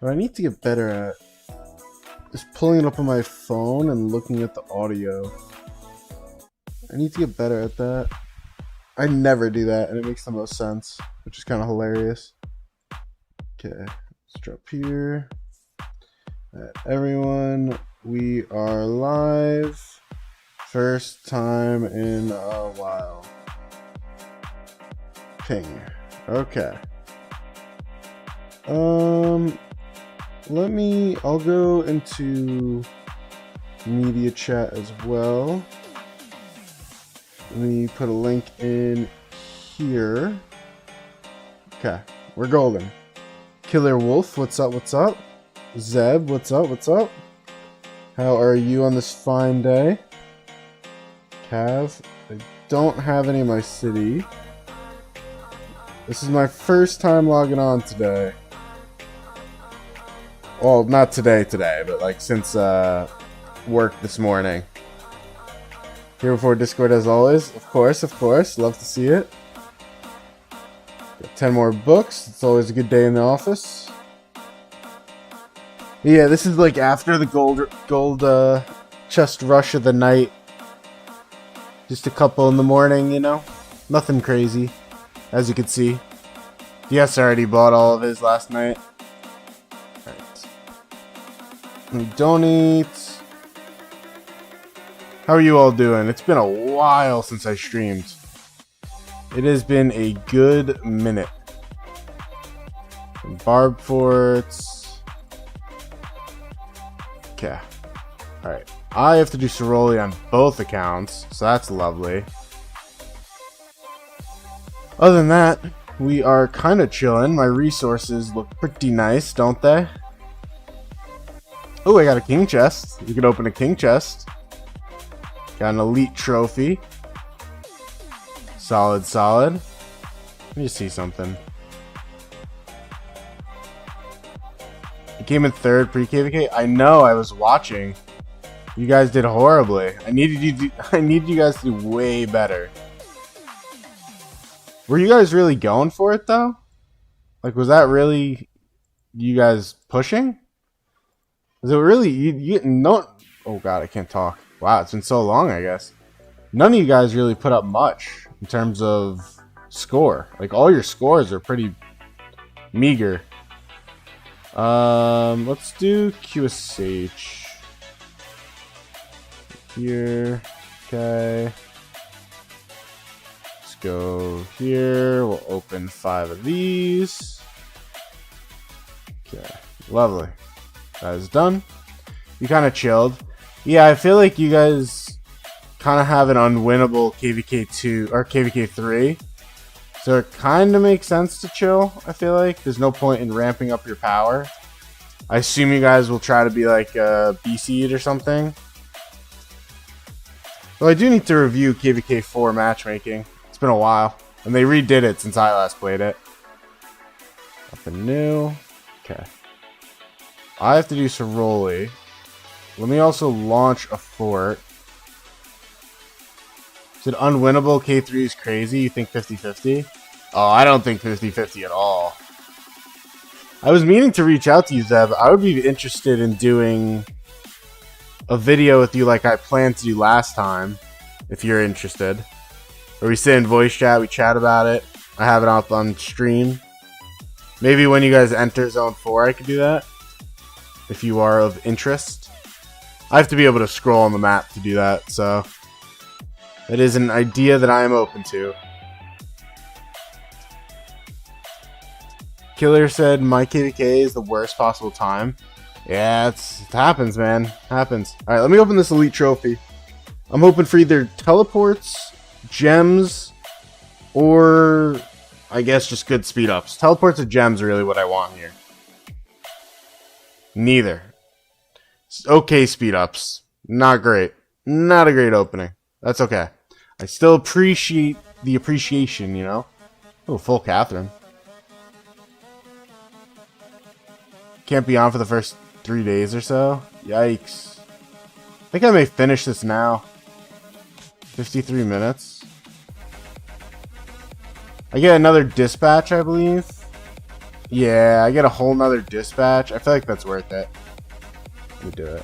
What I need to get better at is pulling it up on my phone and looking at the audio. I need to get better at that. I never do that, and it makes the most sense, which is kind of hilarious. Okay, let's drop here. Alright, everyone, we are live. First time in a while. Ping. Okay. I'll go into media chat as well. Let me put a link in here. Okay, we're golden. Killer Wolf, what's up, what's up? Zeb, what's up, what's up? How are you on this fine day? Cav, I don't have any in my city. This is my first time logging on today. Well, not today, but like since work this morning. Here before Discord as always. Of course, love to see it. Got 10 more books. It's always a good day in the office. Yeah, this is like after the gold chest rush of the night. Just a couple in the morning, you know? Nothing crazy, as you can see. DS already bought all of his last night. Alright. Let me donate. How are you all doing? It's been a while since I streamed. It has been a good minute. Barb forts. Okay. Alright. I have to do CEROLLI on both accounts, so that's lovely. Other than that, we are kind of chilling. My resources look pretty nice, don't they? Oh, I got a king chest. You could open a king chest. Got an elite trophy. Solid, solid. Let me see something. You came in third pre-KVK? I know, I was watching. You guys did horribly. I needed you guys to do way better. Were you guys really going for it though? Like, was that really you guys pushing? Was it really you no? Oh god, I can't talk. Wow, it's been so long, I guess. None of you guys really put up much in terms of score. Like, all your scores are pretty meager. Let's do QSH. Here. Okay. Let's go here. We'll open 5 of these. Okay. Lovely. That is done. You kind of chilled. Yeah, I feel like you guys kind of have an unwinnable KVK2 or KVK3. So it kind of makes sense to chill, I feel like. There's no point in ramping up your power. I assume you guys will try to be like a B-seed or something. Well, I do need to review KVK4 matchmaking. It's been a while. And they redid it since I last played it. Nothing new. Okay. I have to do CEROLLI. Let me also launch a fort. Said unwinnable K3 is crazy. You think 50-50? Oh, I don't think 50-50 at all. I was meaning to reach out to you, Zeb. I would be interested in doing a video with you like I planned to do last time, if you're interested. Or we sit in voice chat, we chat about it. I have it up on stream. Maybe when you guys enter Zone 4, I could do that. If you are of interest. I have to be able to scroll on the map to do that, so that is an idea that I am open to. Killer said my KVK is the worst possible time. Yeah, it happens, man. It happens. Alright, let me open this elite trophy. I'm hoping for either teleports, gems, or I guess just good speed ups. Teleports and gems are really what I want here. Neither. Okay, speed ups. Not great. Not a great opening. That's okay. I still appreciate the appreciation, you know? Oh, full Catherine. Can't be on for the first 3 days or so. Yikes. I think I may finish this now. 53 minutes. I get another dispatch, I believe. Yeah, I get a whole nother dispatch. I feel like that's worth it. Let me do it.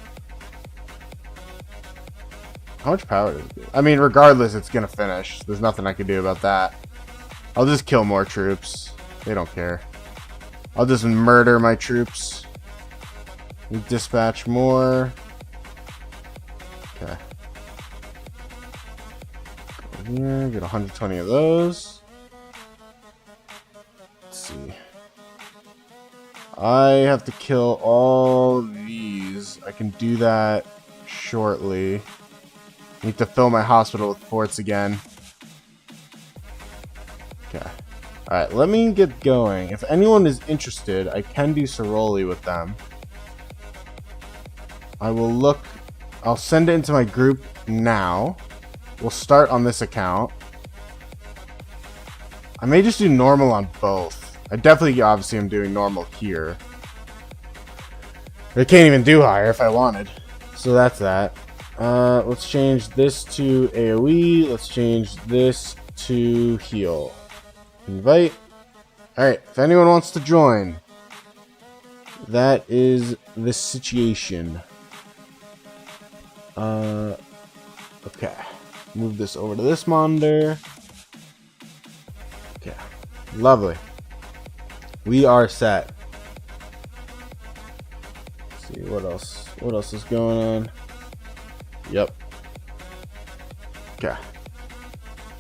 How much power does it do? I mean, regardless, it's gonna finish. There's nothing I can do about that. I'll just kill more troops. They don't care. I'll just murder my troops. Dispatch more. Okay. Go here, get 120 of those. Let's see. I have to kill all these. I can do that shortly. Need to fill my hospital with forts again. Okay. Alright, let me get going. If anyone is interested, I can do CEROLLI with them. I will look. I'll send it into my group now. We'll start on this account. I may just do normal on both. I definitely, obviously, am doing normal here. I can't even do higher if I wanted. So that's that. Let's change this to AoE. Let's change this to heal. Invite. Alright, if anyone wants to join, that is the situation. Okay. Move this over to this monitor. Okay. Lovely. We are set. Let's see what else. What else is going on? Yep. Okay.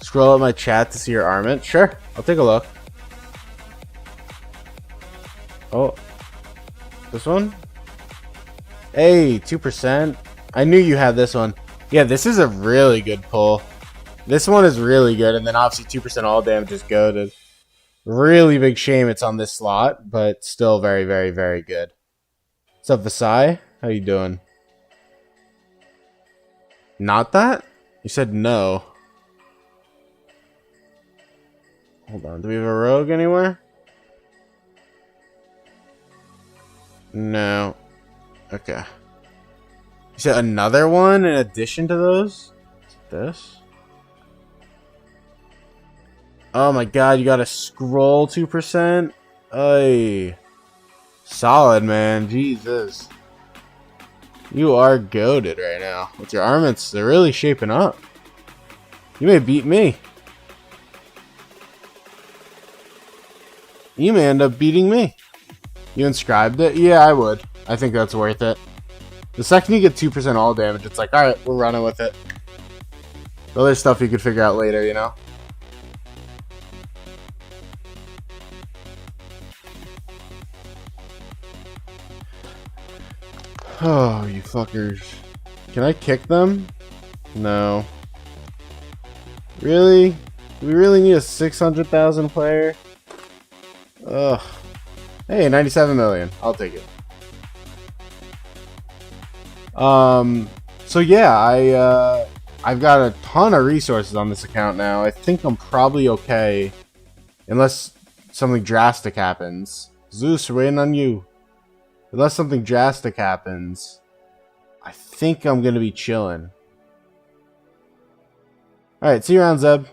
Scroll up my chat to see your armament. Sure. I'll take a look. Oh. This one? Hey, 2%. I knew you had this one. Yeah, this is a really good pull. This one is really good, and then obviously 2% all damage is goated. Really big shame it's on this slot, but still very, very, very good. What's up, Visai? How you doing? Not that? You said no. Hold on, do we have a rogue anywhere? No. Okay. You said another one in addition to those? This? Oh my god, you gotta scroll 2%? Ay. Solid, man. Jesus. You are goated right now. With your armaments, they're really shaping up. You may beat me. You may end up beating me. You inscribed it? Yeah, I would. I think that's worth it. The second you get 2% all damage, it's like, alright, we're running with it. The other stuff you could figure out later, you know? Oh, you fuckers. Can I kick them? No. Really? Do we really need a 600,000 player? Ugh. Hey, 97 million. I'll take it. So yeah, I've got a ton of resources on this account now. I think I'm probably okay. Unless something drastic happens. Zeus, waiting on you. Unless something drastic happens, I think I'm gonna be chilling. Alright, see you around, Zeb.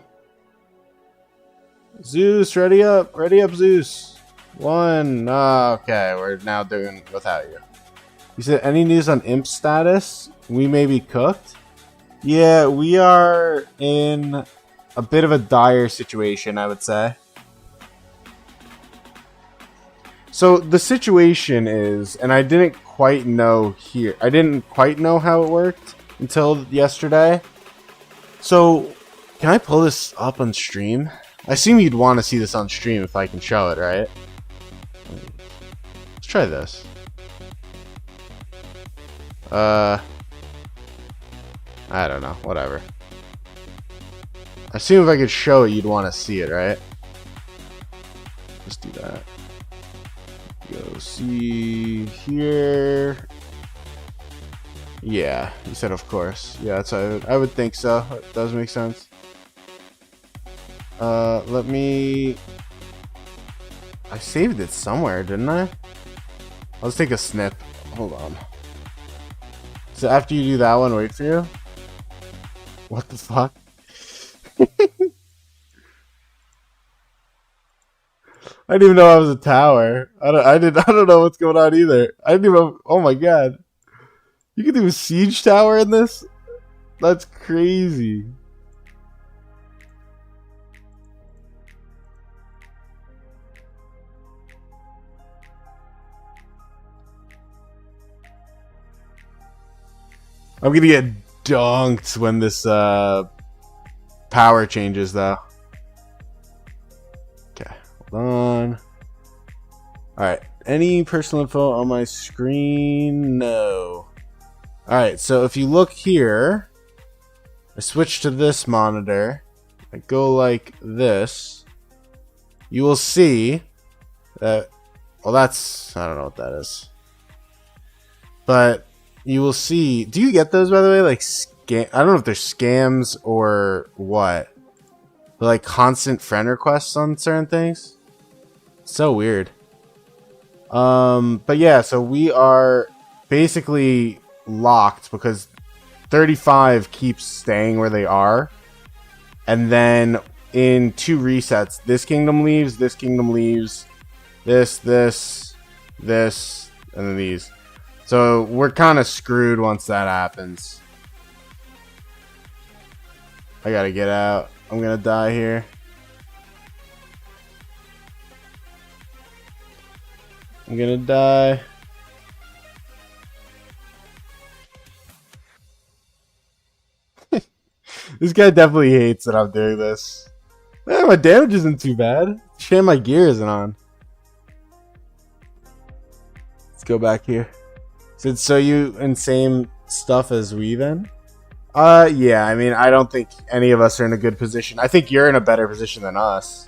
Zeus, ready up, Zeus. One. Okay, we're now doing without you. You said any news on imp status? We may be cooked? Yeah, we are in a bit of a dire situation, I would say. So the situation is, and I didn't quite know here. I didn't quite know how it worked until yesterday. So, can I pull this up on stream? I assume you'd want to see this on stream if I can show it, right? Let's try this. I don't know. Whatever. I assume if I could show it, you'd want to see it, right? Let's do that. Go see here. Yeah, you said of course. Yeah, that's I would think so. It does make sense. Let me. I saved it somewhere, didn't I? Let's take a snip. Hold on. So after you do that one, wait for you. What the fuck? I didn't even know I was a tower. I don't know what's going on either. I didn't even. Oh my god! You can do a siege tower in this? That's crazy. I'm gonna get dunked when this power changes, though. Okay, hold on. Alright, any personal info on my screen? No. Alright, so if you look here, I switch to this monitor, I go like this, you will see that, well, that's, I don't know what that is. But you will see, do you get those, by the way? Like, scam, I don't know if they're scams or what. But like constant friend requests on certain things. So weird. But yeah, so we are basically locked because 35 keeps staying where they are. And then in 2 resets, this kingdom leaves, this, and then these. So we're kind of screwed once that happens. I gotta get out. I'm gonna die here. I'm gonna die. This guy definitely hates that I'm doing this. Man, my damage isn't too bad. Shame my gear isn't on. Let's go back here. So you in same stuff as we then? Yeah, I mean, I don't think any of us are in a good position. I think you're in a better position than us.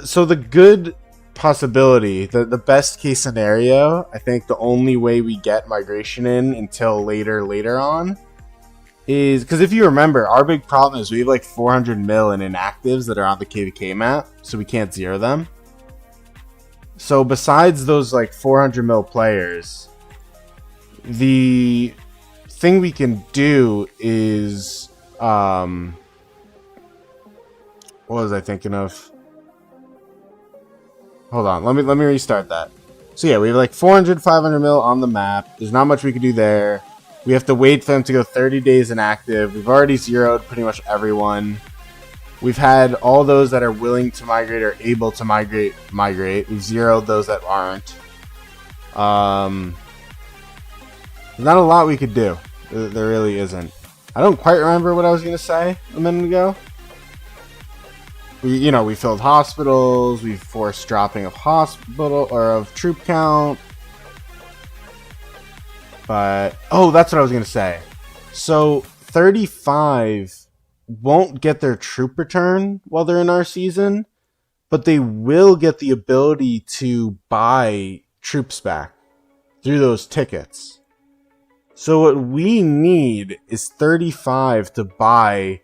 So the good possibility, the best case scenario, I think the only way we get migration in until later on is, because if you remember, our big problem is we have like 400 mil in inactives that are on the KVK map, so we can't zero them. So besides those like 400 mil players, the thing we can do is, what was I thinking of? Hold on, let me restart that. So yeah, we have like 400, 500 mil on the map. There's not much we can do there. We have to wait for them to go 30 days inactive. We've already zeroed pretty much everyone. We've had all those that are willing to migrate or able to migrate. We've zeroed those that aren't. Not a lot we could do. There really isn't. I don't quite remember what I was going to say a minute ago. We filled hospitals. We forced dropping of hospital or of troop count. But oh, that's what I was going to say. So 35 won't get their troop return while they're in our season, but they will get the ability to buy troops back through those tickets. So what we need is 35 to buy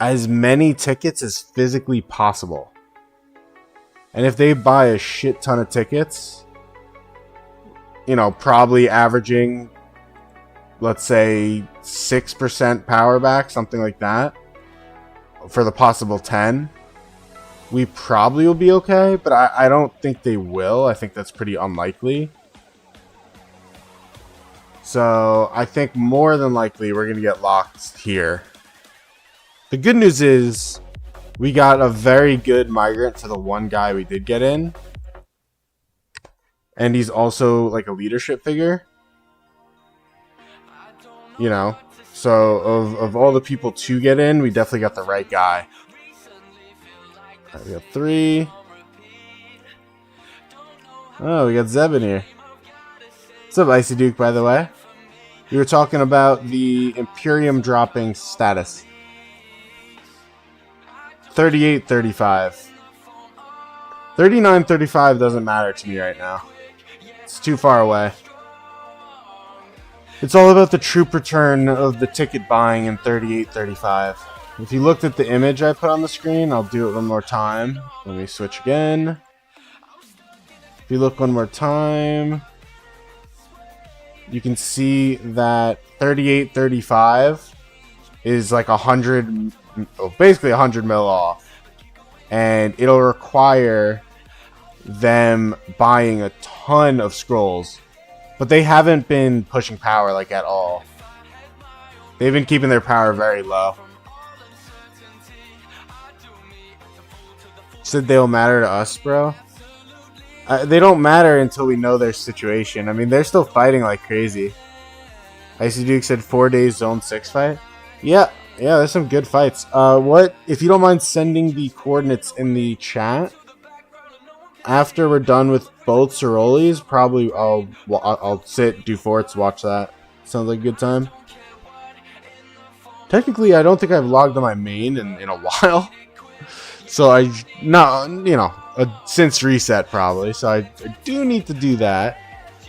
as many tickets as physically possible. And if they buy a shit ton of tickets, probably averaging, let's say, 6% power back, something like that, for the possible 10, we probably will be okay, but I don't think they will. I think that's pretty unlikely. So I think more than likely we're going to get locked here. The good news is we got a very good migrant for the one guy we did get in. And he's also like a leadership figure. So of all the people to get in, we definitely got the right guy. All right, we got 3. Oh, we got Zeb in here. What's up, Icy Duke, by the way? We were talking about the Imperium dropping status. 38-35. 39-35 doesn't matter to me right now. It's too far away. It's all about the troop return of the ticket buying in 38-35. If you looked at the image I put on the screen, I'll do it one more time. Let me switch again. If you look one more time, you can see that 38-35 is like 100, basically 100 mil off. and it'll require them buying a ton of scrolls. But they haven't been pushing power like at all. They've been keeping their power very low. Said they'll matter to us, bro. They don't matter until we know their situation. I mean, they're still fighting like crazy. Icy Duke said 4 days Zone 6 fight. Yeah, there's some good fights. What if you don't mind sending the coordinates in the chat? After we're done with both Cerollis, probably I'll sit, do forts, watch that. Sounds like a good time. Technically, I don't think I've logged on my main in a while. So since reset probably. So I do need to do that.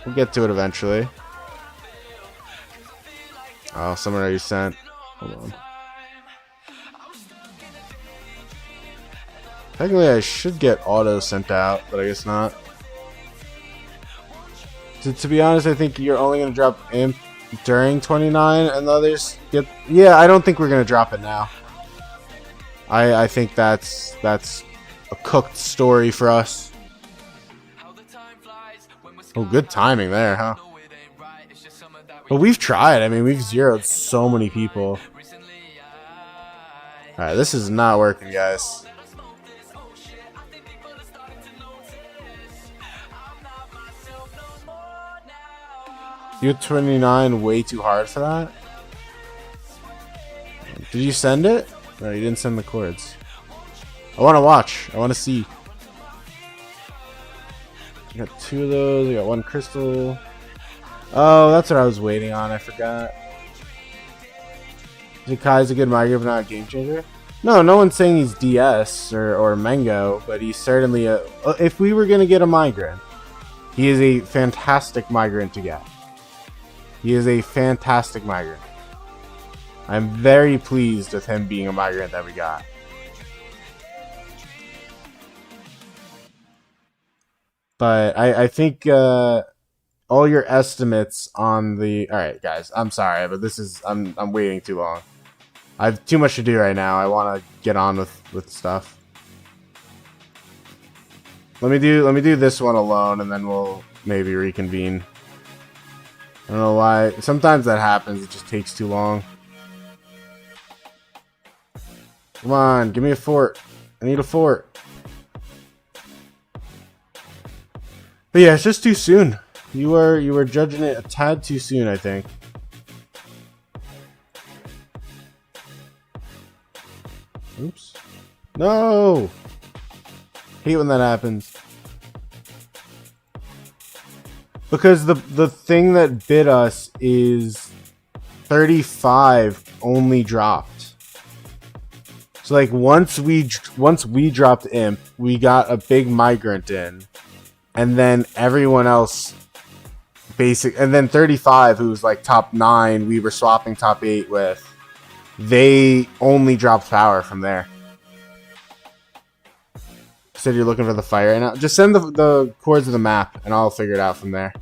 We'll get to it eventually. Oh, someone already sent. Hold on. Technically, I should get auto sent out, but I guess not. To be honest, I think you're only going to drop imp during 29 and the others get... Yeah, I don't think we're going to drop it now. I think that's a cooked story for us. Oh, good timing there, huh? But we've tried. I mean, we've zeroed so many people. Alright, this is not working, guys. You 29 way too hard for that? Did you send it? No, you didn't send the chords. I want to watch. I want to see. I got 2 of those. I got 1 crystal. Oh, that's what I was waiting on. I forgot. Zakai's a good migrant, but not a game changer. No, no one's saying he's DS or Mango, but he's certainly a... If we were going to get a migrant, he is a fantastic migrant to get. He is a fantastic migrant. I'm very pleased with him being a migrant that we got. But I think all your estimates on the... Alright, guys, I'm sorry, but this is... I'm waiting too long. I have too much to do right now. I want to get on with stuff. Let me do this one alone, and then we'll maybe reconvene. I don't know why. Sometimes that happens. It just takes too long. Come on, give me a fort. I need a fort. But yeah, it's just too soon. You were judging it a tad too soon, I think. Oops. No! Hate when that happens. Because the thing that bit us is 35 only dropped. So like once we dropped imp, we got a big migrant in, and then everyone else and then 35, who was like top 9, we were swapping top 8 with. They only dropped power from there. Said you're looking for the fight right now. Just send the chords of the map, and I'll figure it out from there.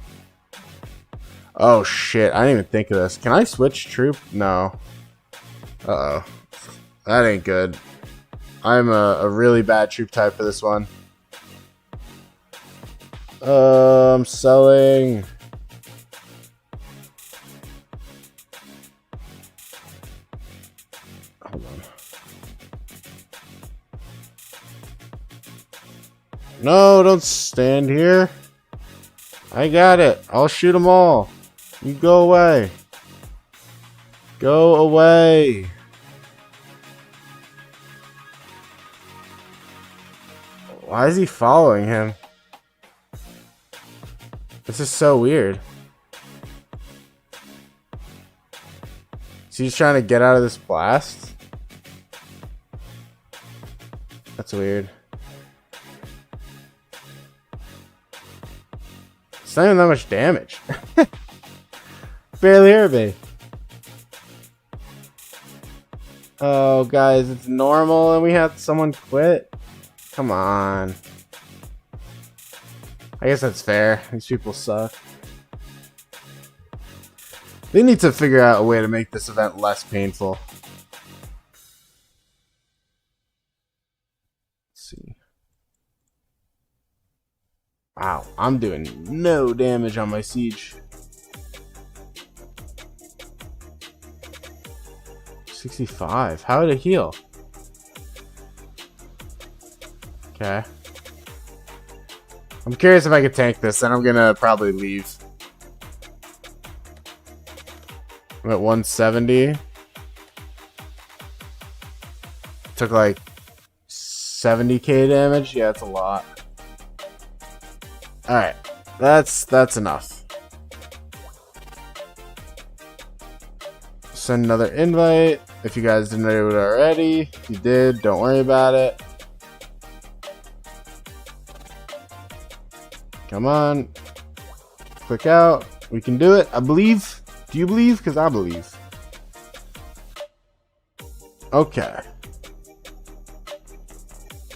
Oh shit! I didn't even think of this. Can I switch troop? No. Uh oh. That ain't good. I'm a really bad troop type for this one. I'm selling. Hold on. No, don't stand here. I got it. I'll shoot them all. You go away. Go away. Why is he following him? This is so weird. Is he just trying to get out of this blast? That's weird. It's not even that much damage. Barely hurt me. Oh, guys, it's normal and we had someone quit. Come on. I guess that's fair. These people suck. They need to figure out a way to make this event less painful. Let's see. Wow, I'm doing no damage on my siege. 65. How did it heal? Okay. I'm curious if I could tank this, then I'm gonna probably leave. I'm at 170. Took like 70k damage. Yeah, that's a lot. Alright. That's enough. Send another invite. If you guys didn't do it already. If you did, don't worry about it. Come on. Click out. We can do it. I believe. Do you believe? Because I believe. Okay.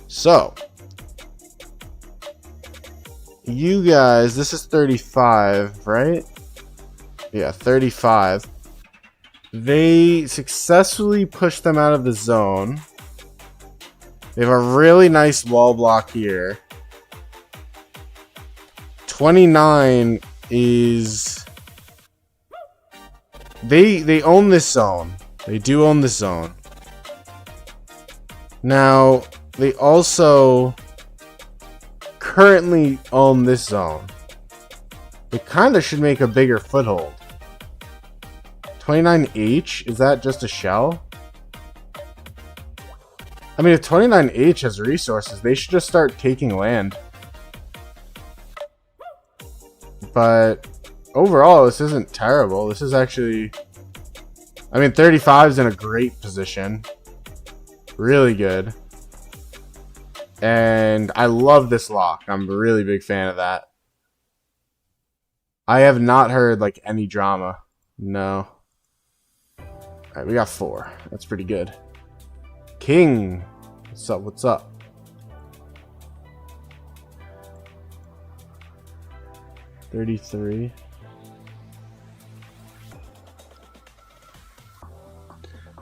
So. You guys, this is 35, right? Yeah, 35. They successfully pushed them out of the zone. They have a really nice wall block here. 29 is... They own this zone. They do own this zone. Now, they also currently own this zone. They kind of should make a bigger foothold. 29H? Is that just a shell? I mean, if 29H has resources, they should just start taking land. But overall, this isn't terrible. This is actually... I mean, 35 is in a great position. Really good. And I love this lock. I'm a really big fan of that. I have not heard, like, any drama. No. Alright, we got 4. That's pretty good. King. What's up? What's up? $33.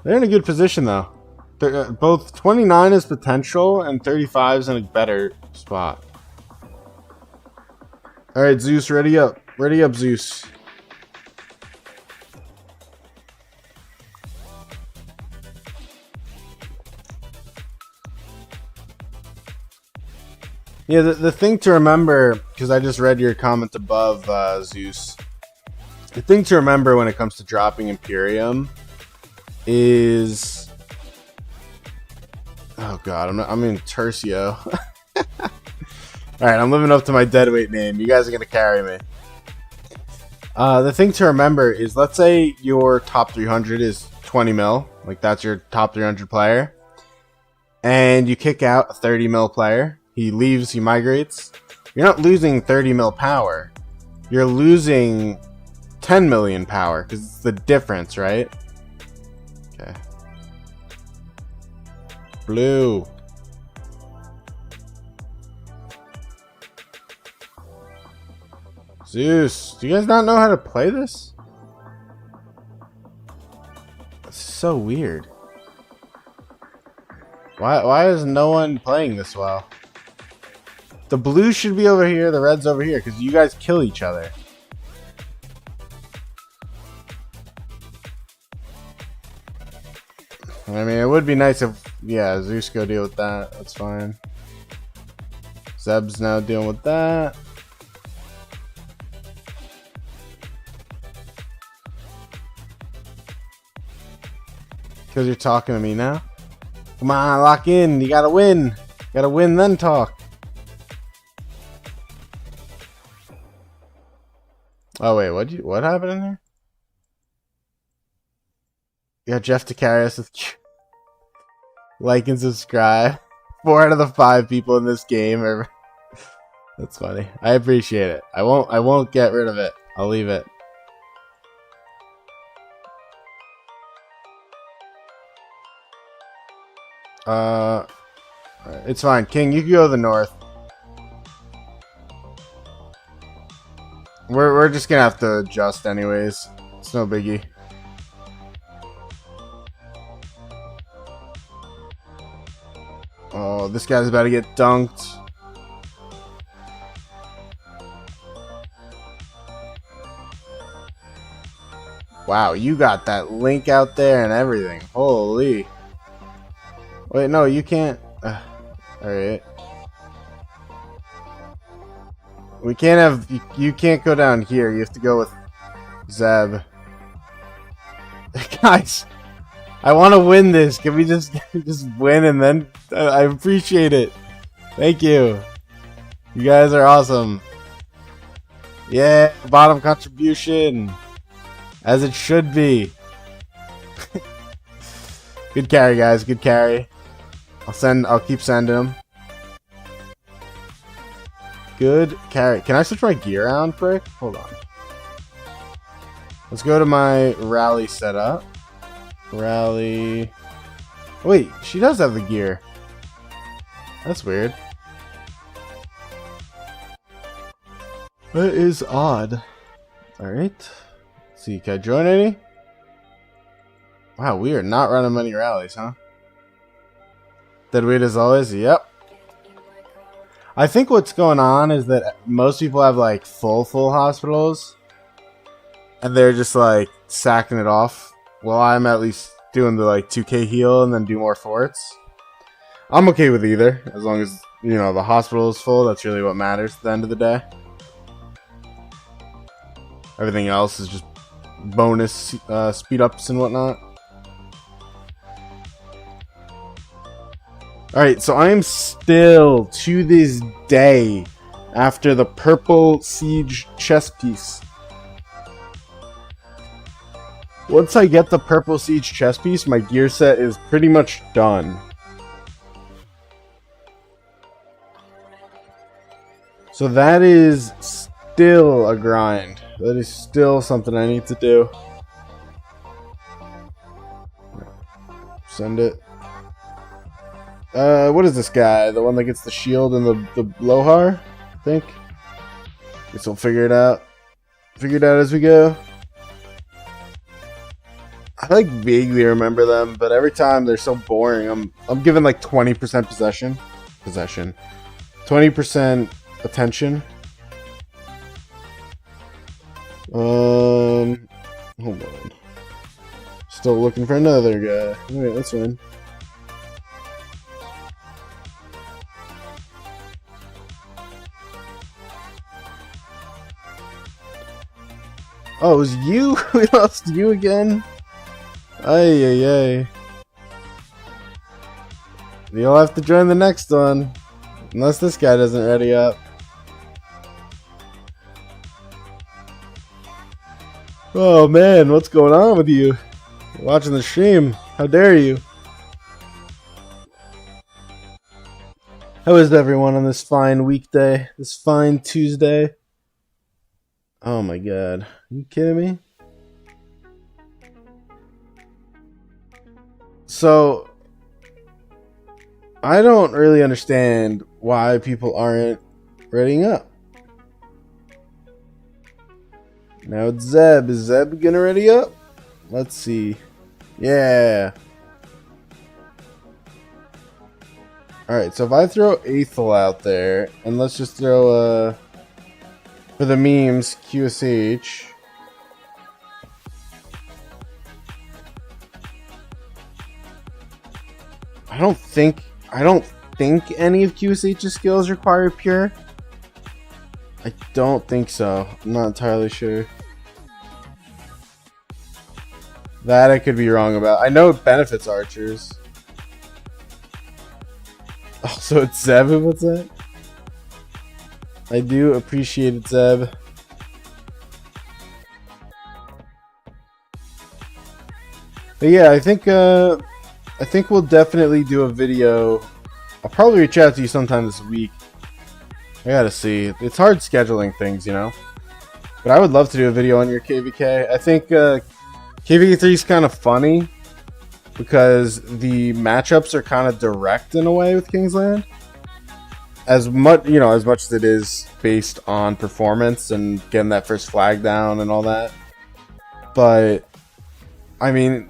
They're in a good position, though. Both 29 is potential, and 35 is in a better spot. Alright, Zeus, ready up. Ready up, Zeus. Yeah, the thing to remember, because I just read your comment above, Zeus. The thing to remember when it comes to dropping Imperium is... Oh god, I'm in Tercio. Alright, I'm living up to my deadweight name. You guys are going to carry me. The thing to remember is, let's say your top 300 is 20 mil. Like, that's your top 300 player. And you kick out a 30 mil player. He leaves, he migrates. You're not losing 30 mil power. You're losing 10 million power, because it's the difference, right? Okay. Blue. Zeus, do you guys not know how to play this? It's so weird. Why is no one playing this well? The blue should be over here, the red's over here, because you guys kill each other. I mean, it would be nice if, yeah, Zeus go deal with that. That's fine. Zeb's now dealing with that. Because you're talking to me now? Come on, lock in. You gotta win. You gotta win, then talk. Oh wait, what happened in there? You got Jeff to carry us with like and subscribe. 4 out of the 5 people in this game are... That's funny. I appreciate it. I won't get rid of it. I'll leave it. It's fine. King, you can go to the north. We're just gonna have to adjust anyways. It's no biggie. Oh, this guy's about to get dunked. Wow, you got that link out there and everything. Holy. Wait, no, you can't. Alright. We can't have. You can't go down here. You have to go with Zeb. Guys, I want to win this. Can we just win and then I appreciate it. Thank you. You guys are awesome. Yeah, bottom contribution. As it should be. Good carry, guys. Good carry. I'll keep sending them. Good carry. Can I switch my gear around, Frick? Hold on. Let's go to my rally setup. Rally. Wait, she does have the gear. That's weird. That is odd. Alright. Let's see, can I join any? Wow, we are not running many rallies, huh? Dead weight as always? Yep. I think what's going on is that most people have like full hospitals. And they're just like sacking it off. Well, I'm at least doing the like 2k heal and then do more forts. I'm okay with either. As long as, you know, the hospital is full. That's really what matters at the end of the day. Everything else is just bonus speed ups and whatnot. Alright, so I am still, to this day, after the purple siege chest piece. Once I get the purple siege chest piece, my gear set is pretty much done. So that is still a grind. That is still something I need to do. Send it. What is this guy? The one that gets the shield and the blowhar? I think. Guess we'll figure it out. Figure it out as we go. I like vaguely remember them, but every time they're so boring. I'm given like 20% possession. 20% attention. Hold on. Still looking for another guy. Alright, that's fine. Oh, it was you? We lost you again? Ay, ay, ay. You'll have to join the next one. Unless this guy doesn't ready up. Oh man, what's going on with you? You're watching the stream. How dare you? How is everyone on this fine weekday? This fine Tuesday? Oh my god. Are you kidding me? So, I don't really understand why people aren't readying up. Now it's Zeb. Is Zeb gonna ready up? Let's see. Yeah. Alright, so if I throw Aethel out there, and let's just throw for the memes, QSH. I don't think any of QSH's skills require pure. I don't think so. I'm not entirely sure. That I could be wrong about. I know it benefits archers. Oh, so it's Zeb who puts that? I do appreciate it, Zeb. But yeah, I think we'll definitely do a video. I'll probably reach out to you sometime this week. I gotta see. It's hard scheduling things, you know. But I would love to do a video on your KVK. I think KVK3 is kind of funny because the matchups are kind of direct in a way with Kingsland. As much as it is based on performance and getting that first flag down and all that. But I mean,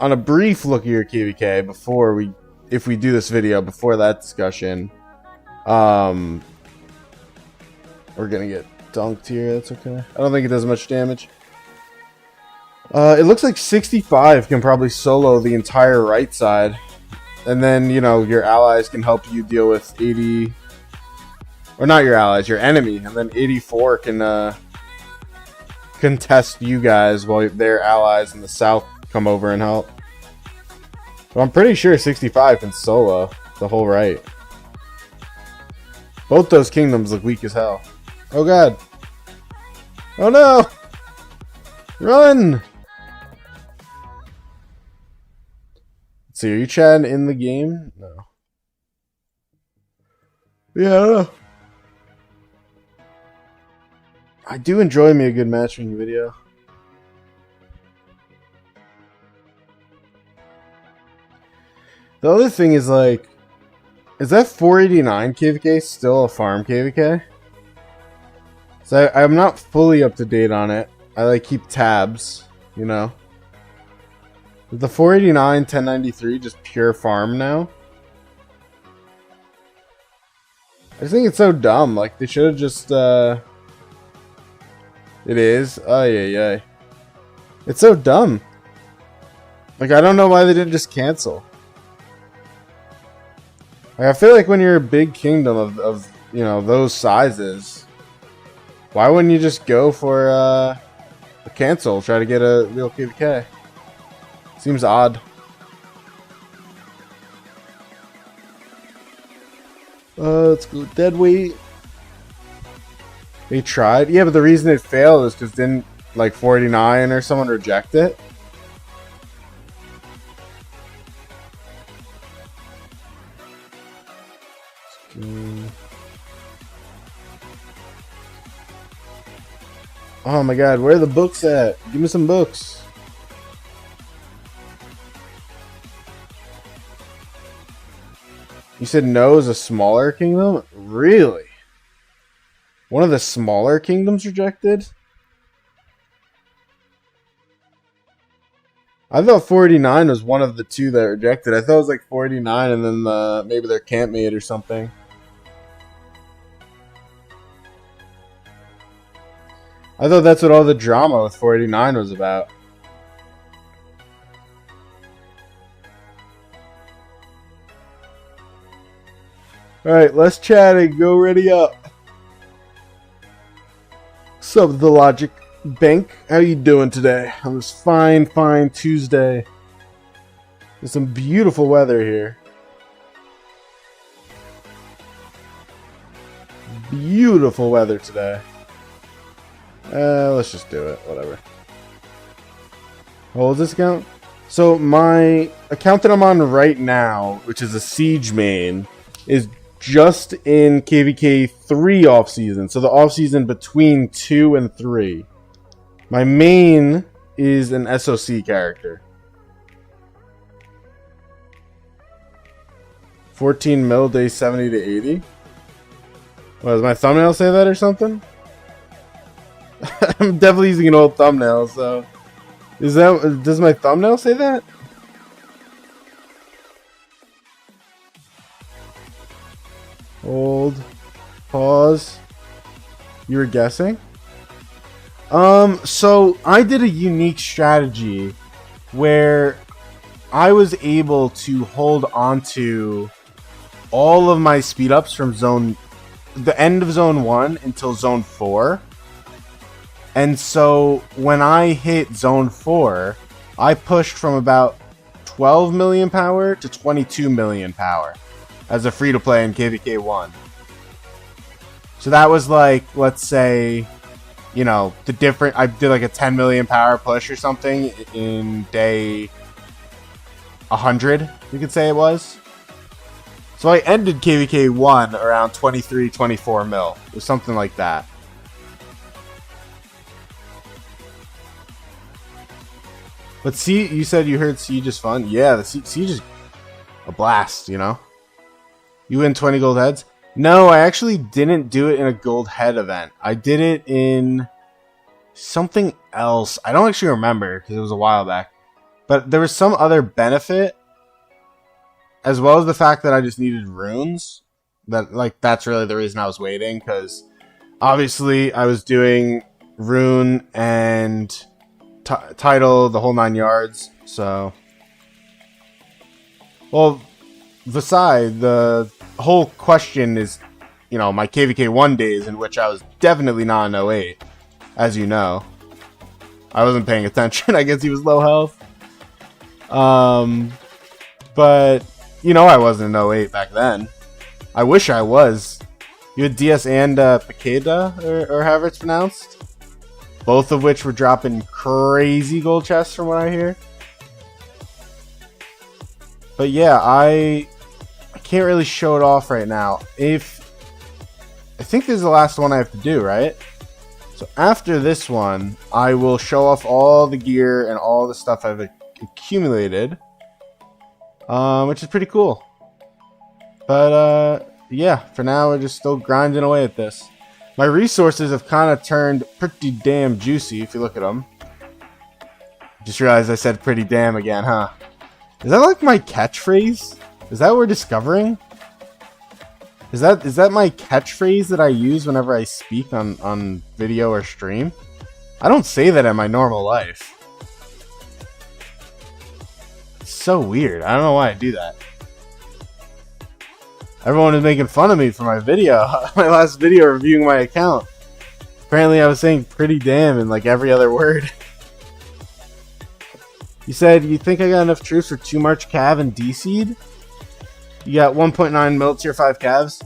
on a brief look at your KVK if we do this video before that discussion, we're gonna get dunked here. That's okay. I don't think it does much damage. It looks like 65 can probably solo the entire right side. And then, you know, your allies can help you deal with 80... Or not your allies, your enemy. And then 84 can contest you guys while their allies in the south come over and help. But I'm pretty sure 65 can solo the whole right. Both those kingdoms look weak as hell. Oh god. Oh no! Run! Let's see, are you chatting in the game? No. Yeah, I don't know. I do enjoy me a good matchmaking video. The other thing is like, is that 489 KVK still a farm KVK? So I'm not fully up to date on it. I like keep tabs, you know. Is the 489 1093 just pure farm now? I just think it's so dumb. Like they should have just it is. Oh yeah. It's so dumb. Like I don't know why they didn't just cancel. Like, I feel like when you're a big kingdom of you know those sizes, why wouldn't you just go for a cancel? Try to get a real KVK. Seems odd. Let's go dead weight. They tried. Yeah, but the reason it failed is because didn't like 489 or someone reject it? Oh my god, where are the books at? Give me some books. You said no is a smaller kingdom? Really? One of the smaller kingdoms rejected? I thought 489 was one of the two that rejected. I thought it was like 489 and then maybe their campmate or something. I thought that's what all the drama with 489 was about. Alright, let's chat and go ready up. What's up, The Logic Bank? How you doing today on this fine Tuesday? There's some beautiful weather here. Beautiful weather today. Let's just do it. Whatever. What was this account? So my account that I'm on right now, which is a Siege main, is just in KVK 3 off season. So the off season between 2 and 3. My main is an SOC character. 14 mil day 70 to 80. What, does my thumbnail say that or something? I'm definitely using an old thumbnail, so does my thumbnail say that? Hold. Pause. You were guessing? So I did a unique strategy where I was able to hold onto all of my speed ups from the end of zone 1 until zone 4. And so when I hit zone 4, I pushed from about 12 million power to 22 million power as a free-to-play in KVK 1. So that was like, let's say, you know, I did like a 10 million power push or something in day 100, you could say it was. So I ended KVK 1 around 23, 24 mil. It was something like that. But see, you said you heard Siege is fun. Yeah, the Siege is a blast, you know? You win 20 gold heads? No, I actually didn't do it in a gold head event. I did it in something else. I don't actually remember because it was a while back. But there was some other benefit, as well as the fact that I just needed runes. That's really the reason I was waiting, because obviously I was doing rune and title, the whole 9 yards. So, well, beside the whole question is, you know, my KVK 1 days in which I was definitely not in 08, as you know. I wasn't paying attention. I guess he was low health. But you know, I wasn't in 08 back then. I wish I was. You had DS and Picada, or however it's pronounced. Both of which were dropping crazy gold chests from what I hear. But yeah, I can't really show it off right now. I think this is the last one I have to do, right? So after this one, I will show off all the gear and all the stuff I've accumulated. Which is pretty cool. But yeah, for now we're just still grinding away at this. My resources have kind of turned pretty damn juicy if you look at them. Just realized I said pretty damn again, huh? Is that like my catchphrase? Is that what we're discovering? Is that my catchphrase that I use whenever I speak on video or stream? I don't say that in my normal life. It's so weird. I don't know why I do that. Everyone is making fun of me for my video. My last video reviewing my account. Apparently I was saying pretty damn in like every other word. You said you think I got enough troops for 2 March Cav and D-Seed? You got 1.9 mil tier 5 Cavs?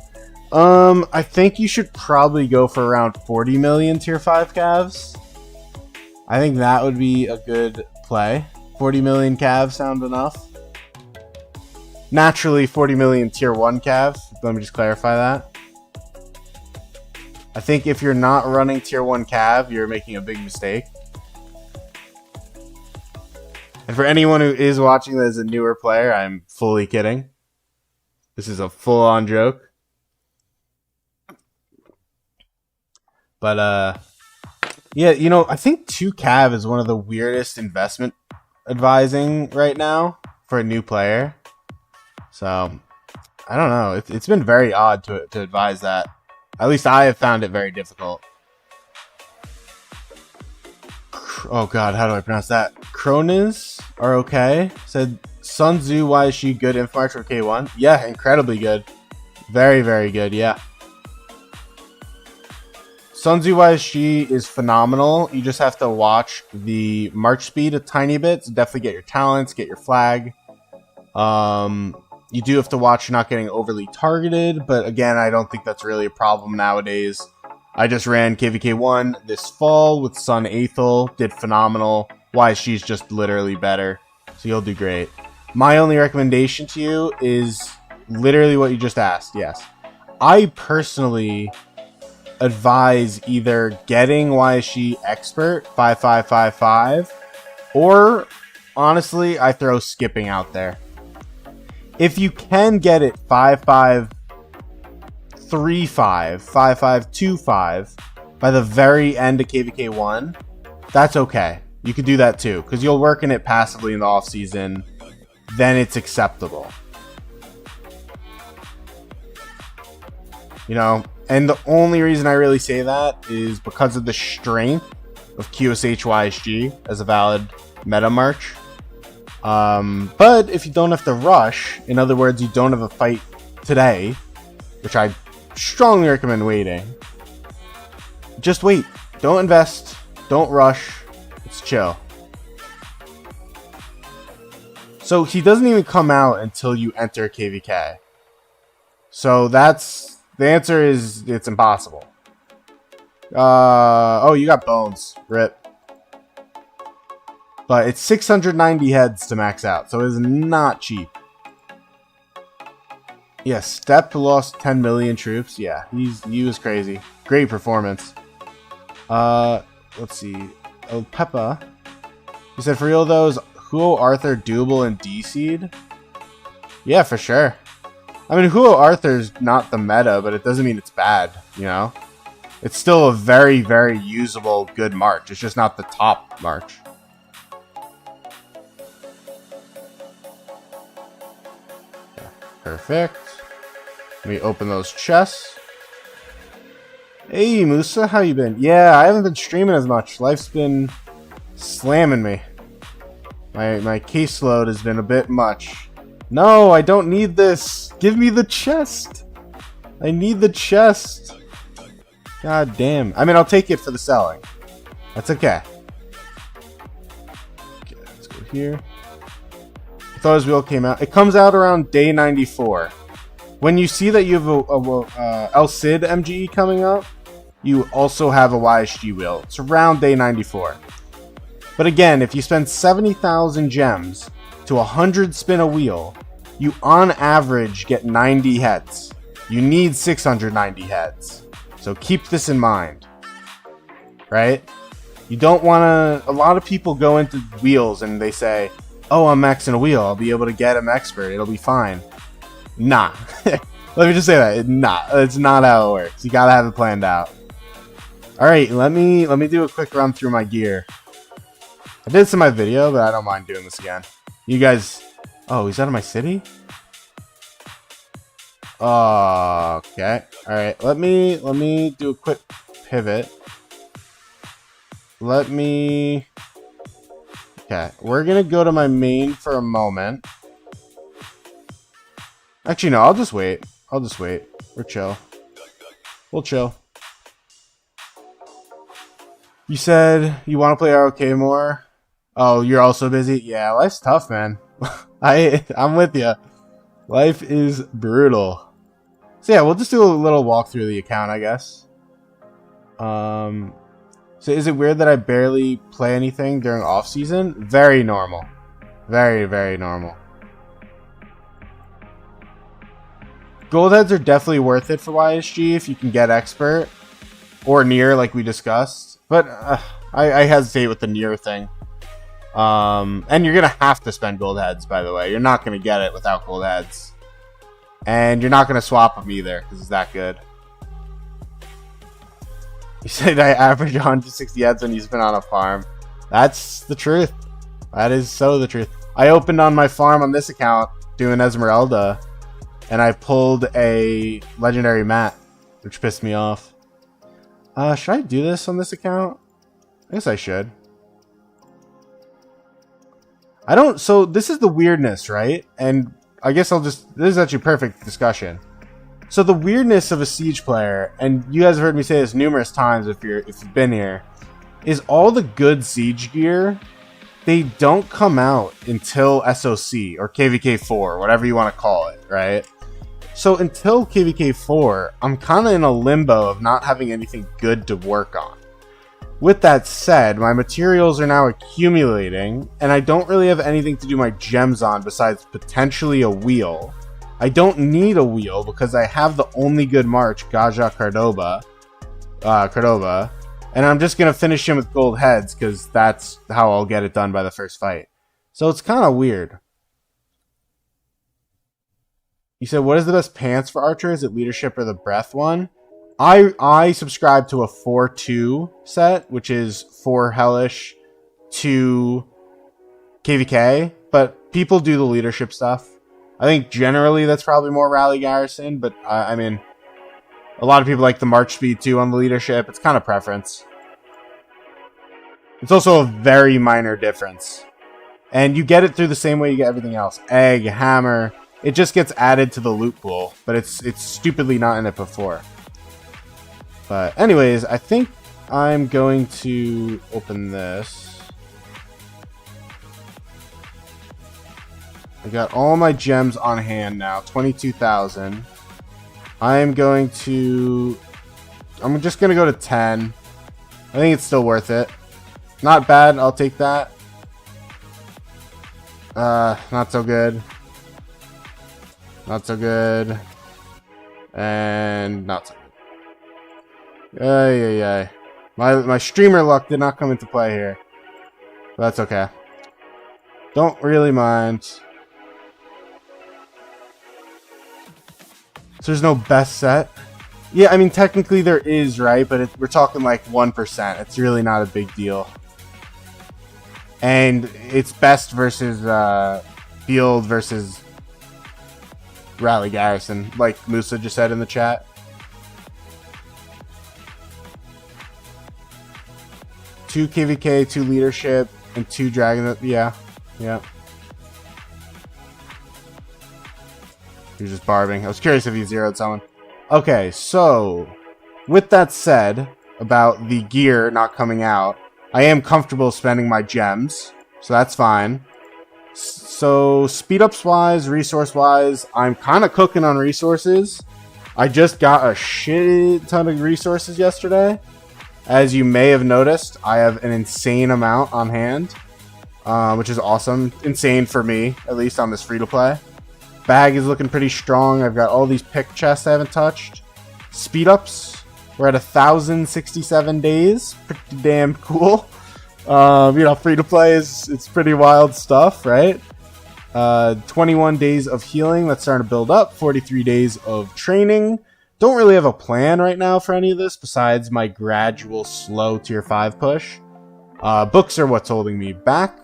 I think you should probably go for around 40 million tier 5 Cavs. I think that would be a good play. 40 million Cavs sound enough. Naturally, 40 million tier 1 Cavs. Let me just clarify that. I think if you're not running tier 1 Cav, you're making a big mistake. And for anyone who is watching that is a newer player, I'm fully kidding. This is a full-on joke. But, yeah, you know, I think 2 Cav is one of the weirdest investment advising right now for a new player. So, I don't know. It's been very odd to advise that. At least I have found it very difficult. Oh god, how do I pronounce that? Kronis are okay. Said Sun Tzu, why is she good Infomarch for K1? Yeah, incredibly good. Very, very good, yeah. Sun Tzu, why is she is phenomenal. You just have to watch the march speed a tiny bit. So definitely get your talents, get your flag. You do have to watch you're not getting overly targeted, but again, I don't think that's really a problem nowadays. I just ran KVK1 this fall with Sun Aethel, did phenomenal. Why she's just literally better, so you'll do great. My only recommendation to you is literally what you just asked, yes. I personally advise either getting Why Is She Expert 5555, or honestly, I throw skipping out there. If you can get it 5535, 5525 by the very end of KVK1, that's okay. You could do that too, because you'll work in it passively in the off season. Then it's acceptable. You know, and the only reason I really say that is because of the strength of QSH-YSG as a valid meta march. But if you don't have to rush, in other words, you don't have a fight today, which I strongly recommend waiting, just wait. Don't invest. Don't rush. It's chill. So he doesn't even come out until you enter KVK. So that's the answer is it's impossible. Oh, you got bones. Rip. But it's 690 heads to max out, so it is not cheap. Yeah, Step lost 10 million troops. Yeah, he was crazy. Great performance. Let's see. Oh, Peppa. He said, for real though, is Huo Arthur doable in D-Seed? Yeah, for sure. I mean, Huo Arthur's not the meta, but it doesn't mean it's bad, you know? It's still a very, very usable, good march. It's just not the top march. Yeah, perfect. Let me open those chests. Hey, Musa, how you been? Yeah, I haven't been streaming as much. Life's been slamming me. My caseload has been a bit much. No, I don't need this. Give me the chest. I need the chest. God damn. I mean, I'll take it for the selling. That's okay. Okay, let's go here. I thought his wheel came out. It comes out around day 94. When you see that you have a El Cid MGE coming up, you also have a YSG wheel. It's around day 94. But again, if you spend 70,000 gems to 100 spin a wheel, you on average get 90 heads. You need 690 heads. So keep this in mind. Right? You don't want to... A lot of people go into wheels and they say, oh, I'm maxing a wheel. I'll be able to get him expert. It'll be fine. Nah. Let me just say that. Nah. It's not how it works. You gotta have it planned out. Alright, let me do a quick run through my gear. I did this in my video, but I don't mind doing this again. You guys... Oh, he's out of my city? Okay. Alright, let me do a quick pivot. Okay, we're gonna go to my main for a moment. Actually, no, I'll just wait. We're chill. We'll chill. You said you want to play ROK more? Oh, you're also busy? Yeah, life's tough, man. I'm with you. Life is brutal. So yeah, we'll just do a little walk through the account, I guess. So is it weird that I barely play anything during off season? Very normal. Very, very normal. Gold heads are definitely worth it for YSG if you can get expert or near, like we discussed. But I hesitate with the near thing. And you're gonna have to spend gold heads, by the way. You're not gonna get it without gold heads, and you're not gonna swap them either because it's that good. You said I average 160 heads when you spin on a farm. That's the truth. That is so the truth. I opened on my farm on this account doing Esmeralda, and I pulled a legendary mat, which pissed me off. Should I do this on this account? I guess I should. I don't... So, this is the weirdness, right? And I guess I'll just... This is actually perfect discussion. So, the weirdness of a Siege player, and you guys have heard me say this numerous times if you've been here, is all the good Siege gear, they don't come out until SOC, or KVK4, whatever you want to call it, right? So until KVK4, I'm kind of in a limbo of not having anything good to work on. With that said, my materials are now accumulating, and I don't really have anything to do my gems on besides potentially a wheel. I don't need a wheel because I have the only good March, Gaja Cordova, and I'm just going to finish him with gold heads because that's how I'll get it done by the first fight. So it's kind of weird. You said, what is the best pants for Archer? Is it leadership or the breath one? I subscribe to a 4-2 set, which is 4 hellish, 2 KVK, but people do the leadership stuff. I think generally that's probably more rally garrison, but I mean, a lot of people like the March speed too on the leadership. It's kind of preference. It's also a very minor difference. And you get it through the same way you get everything else. Egg, hammer... It just gets added to the loot pool, but it's stupidly not in it before. But anyways, I think I'm going to open this. I got all my gems on hand now, 22,000. I'm just going to go to 10. I think it's still worth it. Not bad, I'll take that. Not so good. Not so good. And not so good. Ay. My streamer luck did not come into play here. But that's okay. Don't really mind. So there's no best set? Yeah, I mean, technically there is, right? But we're talking like 1%. It's really not a big deal. And it's best versus field versus rally garrison, like Musa just said in the chat. 2 KVK, 2 leadership, and 2 dragon. Yeah. Yeah. You're just barbing. I was curious if you zeroed someone. Okay, so with that said about the gear not coming out, I am comfortable spending my gems, so that's fine. So speed ups wise, resource wise, I'm kind of cooking on resources. I just got a shit ton of resources yesterday. As you may have noticed, I have an insane amount on hand, which is awesome. Insane for me, at least on this free-to-play. Bag is looking pretty strong. I've got all these pick chests I haven't touched. Speed ups, we're at 1,067 days. Pretty damn cool. You know, free-to-play it's pretty wild stuff, right? 21 days of healing, that's starting to build up. 43 days of training. Don't really have a plan right now for any of this besides my gradual slow tier 5 push. Books are what's holding me back.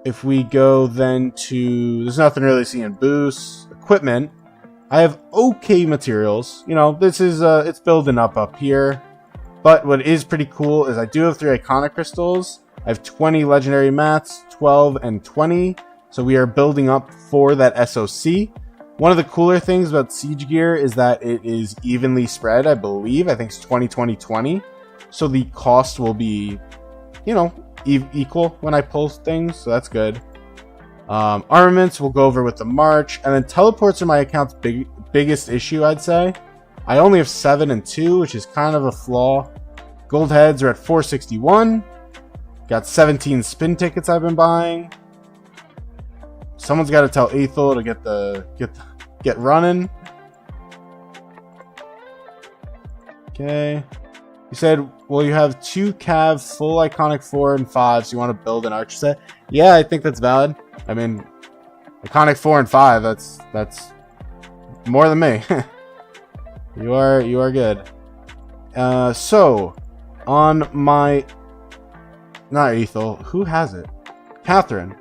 If we go then to, there's nothing really seeing boosts. Equipment, I have okay materials. You know, this is it's building up here. But what is pretty cool is I do have 3 iconic crystals. I have 20 legendary mats, 12 and 20. So we are building up for that SOC. One of the cooler things about Siege Gear is that it is evenly spread, I believe. I think it's 20-20-20. So the cost will be, you know, equal when I pull things. So that's good. Armaments we'll go over with the March. And then teleports are my account's biggest issue, I'd say. I only have 7 and 2, which is kind of a flaw. Gold heads are at 461. Got 17 spin tickets I've been buying. Someone's got to tell Ethel to get running. Okay. You said, well, you have 2 Cav, full iconic 4 and 5, so you want to build an archer set? Yeah, I think that's valid. I mean, iconic 4 and 5, that's more than me. You are good. So on my, not Ethel, who has it? Catherine.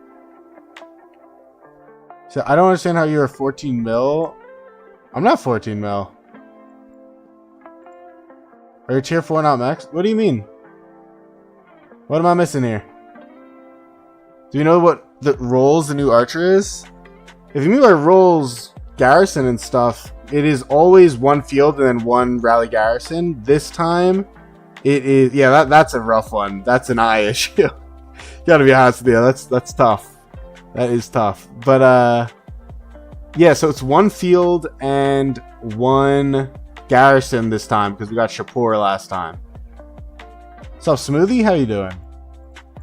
So I don't understand how you're 14 mil. I'm not 14 mil. Are you tier 4 not max? What do you mean? What am I missing here? Do you know what the roles the new archer is? If you mean by roles, garrison and stuff, it is always 1 field and then 1 rally garrison. This time, it is, yeah, that's a rough one. That's an eye issue. Gotta be honest with you, that's tough. That is tough. But, yeah, so it's 1 field and 1 garrison this time because we got Shapur last time. What's up, Smoothie? How you doing?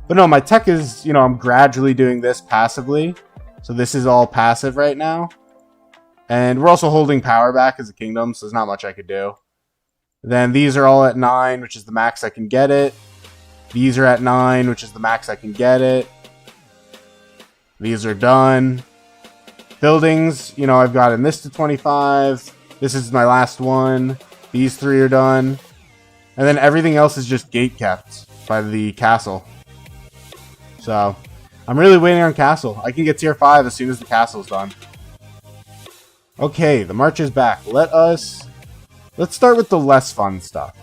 But no, my tech is, you know, I'm gradually doing this passively. So this is all passive right now. And we're also holding power back as a kingdom, so there's not much I could do. Then these are all at 9, which is the max I can get it. These are at 9, which is the max I can get it. These are done. Buildings, you know, I've gotten this to 25. This is my last one. These 3 are done. And then everything else is just gate kept by the castle. So, I'm really waiting on castle. I can get tier 5 as soon as the castle's done. Okay, the march is back. Let's start with the less fun stuff.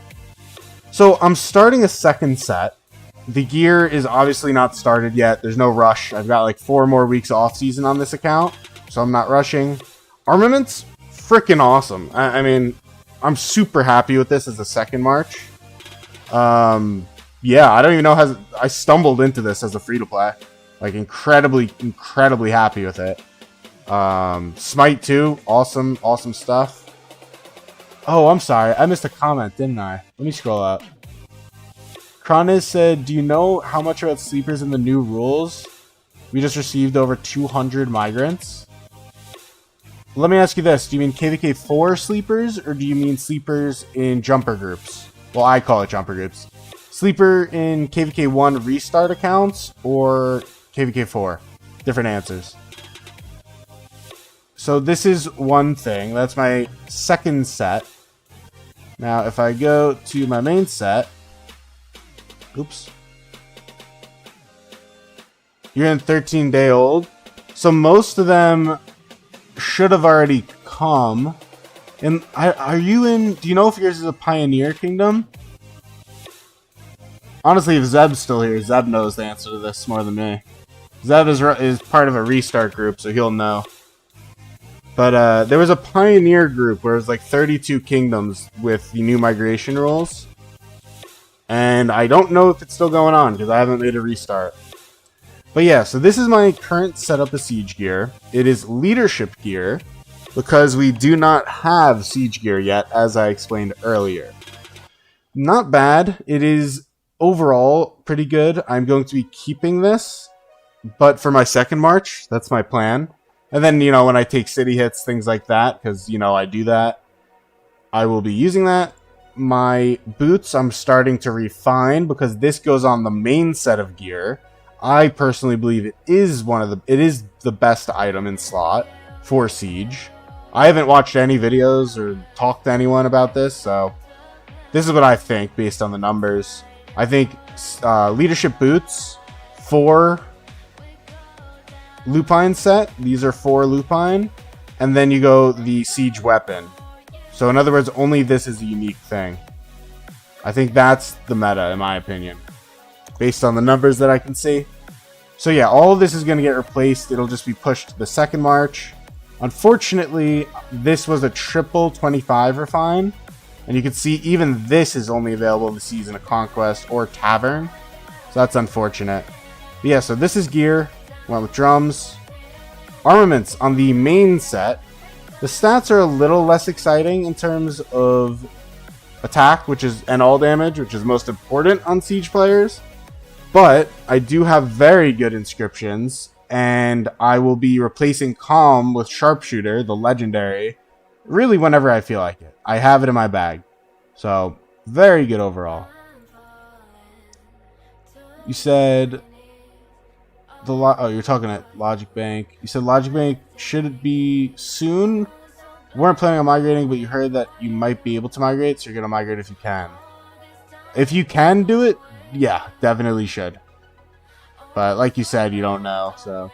So, I'm starting a second set. The gear is obviously not started yet. There's no rush. I've got like 4 more weeks off season on this account, so I'm not rushing. Armaments, freaking awesome. I mean, I'm super happy with this as a second march. Yeah, I don't even know how I stumbled into this as a free-to-play. Like, incredibly happy with it. Smite 2, awesome stuff. Oh, I'm sorry. I missed a comment, didn't I? Let me scroll up. Kronis said, do you know how much about sleepers in the new rules? We just received over 200 migrants. Let me ask you this. Do you mean KVK 4 sleepers, or do you mean sleepers in jumper groups? Well, I call it jumper groups. Sleeper in KVK 1 restart accounts, or KVK 4? Different answers. So this is one thing. That's my second set. Now, if I go to my main set... Oops. You're in 13-day-old. So most of them should have already come. And are you in... Do you know if yours is a Pioneer Kingdom? Honestly, if Zeb's still here, Zeb knows the answer to this more than me. Zeb is part of a restart group, so he'll know. But there was a Pioneer group where it was like 32 kingdoms with the new migration rules. And I don't know if it's still going on because I haven't made a restart. But yeah, so this is my current setup of siege gear. It is leadership gear because we do not have siege gear yet, as I explained earlier. Not bad. It is overall pretty good. I'm going to be keeping this, but for my second march, that's my plan. And then, you know, when I take city hits, things like that, because, you know, I do that, I will be using that. My boots, I'm starting to refine because this goes on the main set of gear. I personally believe it is the best item in slot for siege. I haven't watched any videos or talked to anyone about this, so this is what I think based on the numbers. I think leadership boots, 4 lupine set. These are 4 lupine, and then you go the siege weapon. So in other words, only this is a unique thing. I think that's the meta, in my opinion, based on the numbers that I can see. So yeah, all of this is going to get replaced. It'll just be pushed to the second march. Unfortunately, this was a triple 25 refine. And you can see even this is only available in the Season of Conquest or Tavern. So that's unfortunate. But yeah, so this is gear. Went with drums. Armaments on the main set. The stats are a little less exciting in terms of attack, and all damage, which is most important on siege players. But I do have very good inscriptions, and I will be replacing Calm with Sharpshooter, the legendary, really whenever I feel like it. I have it in my bag. So, very good overall. You said you're talking at Logic Bank. You said Logic Bank should it be soon? Weren't planning on migrating, but you heard that you might be able to migrate, so you're going to migrate if you can. If you can do it, yeah, definitely should. But like you said, you don't know, so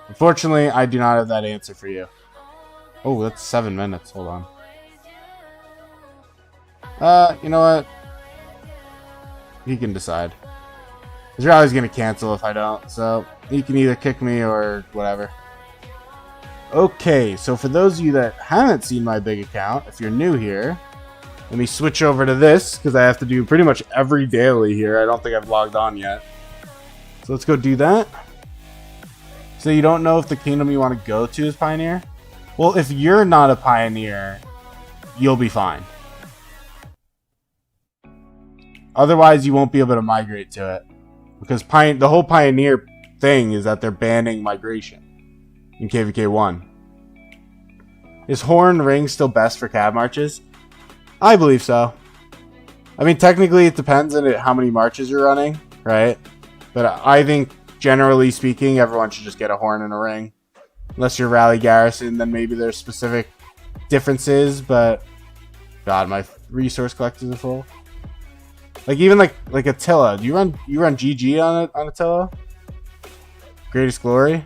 unfortunately, I do not have that answer for you. Oh, that's 7 minutes. Hold on. You know what? He can decide. Israeli's going to cancel if I don't, so he can either kick me or whatever. Okay, so for those of you that haven't seen my big account, if you're new here, let me switch over to this, because I have to do pretty much every daily here. I don't think I've logged on yet. So let's go do that. So you don't know if the kingdom you want to go to is Pioneer? Well, if you're not a Pioneer, you'll be fine. Otherwise, you won't be able to migrate to it. Because the whole Pioneer thing is that they're banning migration in KVK 1. Is Horn Ring still best for cab marches? I believe so. I mean, technically it depends on how many marches you're running, right? But I think, generally speaking, everyone should just get a horn and a ring. Unless you're Rally Garrison, then maybe there's specific differences, but God, my resource collectors are full. Like even like Attila. Do you run GG on Attila? Greatest Glory?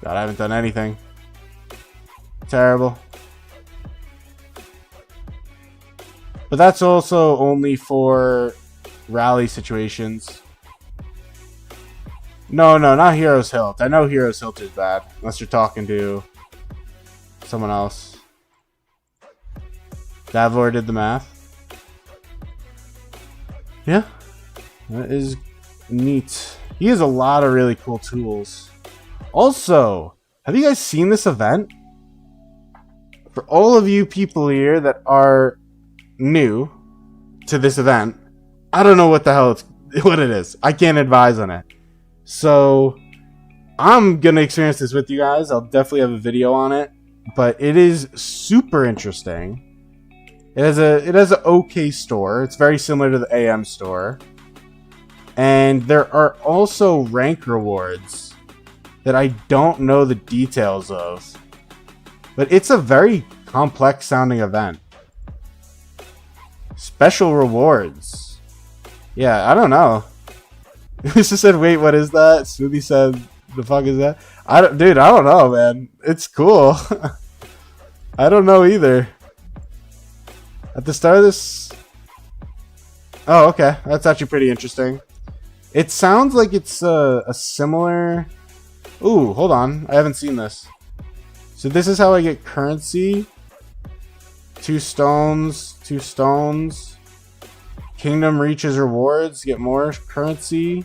God, I haven't done anything. Terrible. But that's also only for rally situations. No, not Heroes Hilt. I know Heroes Hilt is bad. Unless you're talking to someone else. Davlor did the math. Yeah. That is neat. He has a lot of really cool tools. Also, have you guys seen this event? For all of you people here that are new to this event, I don't know what the hell what it is. I can't advise on it. So I'm gonna experience this with you guys. I'll definitely have a video on it, but it is super interesting. It has an OK store. It's very similar to the AM store, and there are also rank rewards that I don't know the details of, but it's a very complex sounding event. Special rewards. Yeah, I don't know. This just said, wait, what is that? Smoothie said, the fuck is that? Dude, I don't know, man. It's cool. I don't know either. At the start of this... Oh, okay. That's actually pretty interesting. It sounds like it's a similar... Ooh, hold on. I haven't seen this. So this is how I get currency. 2 stones. 2 stones. Kingdom reaches rewards. Get more currency.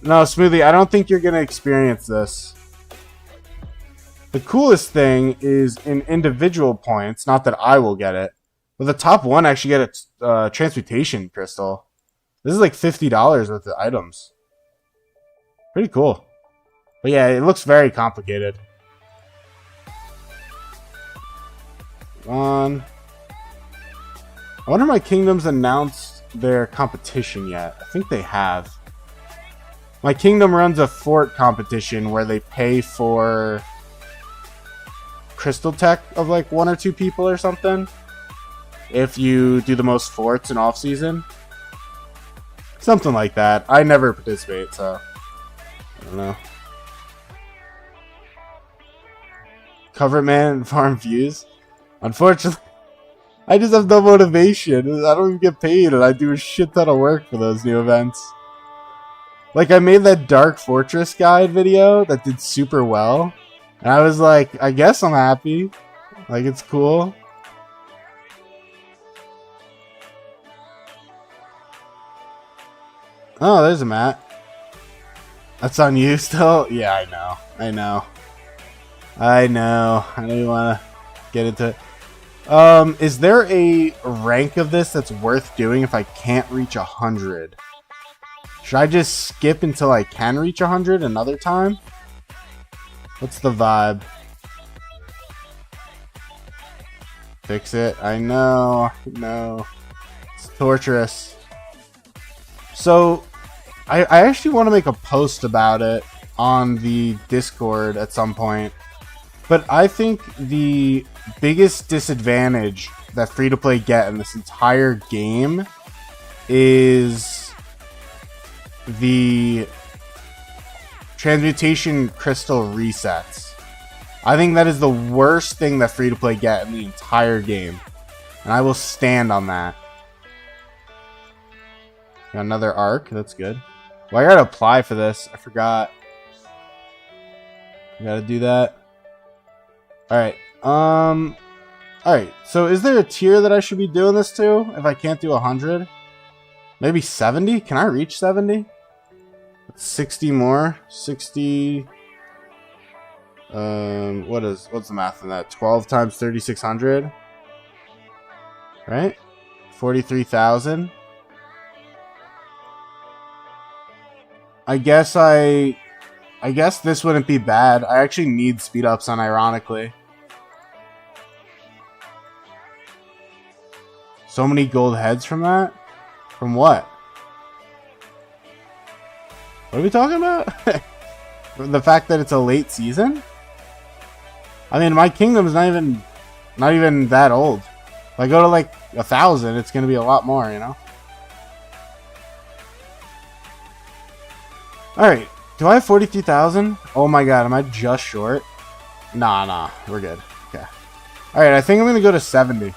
No, Smoothie, I don't think you're going to experience this. The coolest thing is in individual points. Not that I will get it. But the top one actually get a transmutation crystal. This is like $50 worth of items. Pretty cool. But yeah, it looks very complicated. I wonder if my kingdoms announced their competition yet. I think they have. My kingdom runs a fort competition where they pay for crystal tech of like 1 or 2 people or something. If you do the most forts in off season. Something like that. I never participate, so I don't know. Cover it, man, farm views. Unfortunately, I just have no motivation. I don't even get paid, and I do a shit ton of work for those new events. Like, I made that Dark Fortress guide video that did super well. And I was like, I guess I'm happy. Like, it's cool. Oh, there's a mat. That's on you still? Yeah, I know. I know. I know. I know you want to get into it. Is there a rank of this that's worth doing if I can't reach 100? Should I just skip until I can reach 100 another time? What's the vibe? Fix it. I know. No. It's torturous. So, I actually want to make a post about it on the Discord at some point. But I think the biggest disadvantage that free-to-play get in this entire game is the transmutation crystal resets. I think that is the worst thing that free-to-play get in the entire game. And I will stand on that. Got another arc. That's good. Well, I gotta apply for this. I forgot. I gotta do that. Alright. Alright. So is there a tier that I should be doing this to if I can't do 100? Maybe 70? Can I reach 70? 60 more. 60. What's the math on that? 12 times 3,600. Right? 43,000. I guess this wouldn't be bad. I actually need speed ups unironically. So many gold heads from that? From what? What are we talking about? The fact that it's a late season? I mean, my kingdom's not even that old. If I go to like 1,000, it's gonna be a lot more, you know? Alright, do I have 43,000? Oh my god, am I just short? Nah, we're good. Okay. Alright, I think I'm gonna go to 70. Is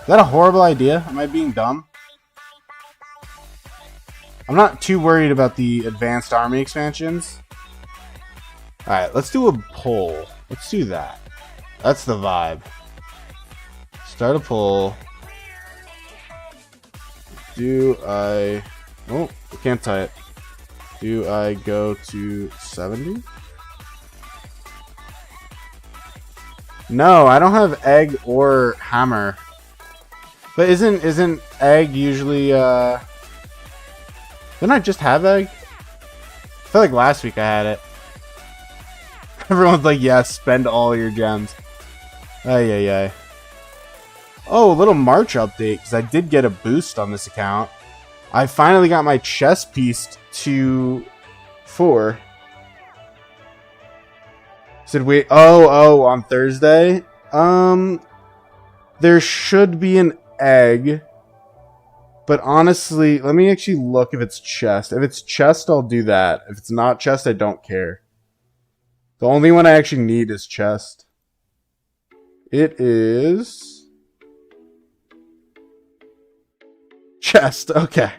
that a horrible idea? Am I being dumb? I'm not too worried about the advanced army expansions. Alright, let's do a poll. Let's do that. That's the vibe. Start a poll. Do I... Oh, I can't type. Do I go to 70? No, I don't have egg or hammer. But isn't egg usually didn't I just have egg? I feel like last week I had it. Everyone's like, yeah, spend all your gems. Ay. Oh, a little March update, because I did get a boost on this account. I finally got my chess piece to 4. Said wait, on Thursday? There should be an egg. But honestly, let me actually look if it's chest. If it's chest, I'll do that. If it's not chest, I don't care. The only one I actually need is chest. It is... Chest. Okay.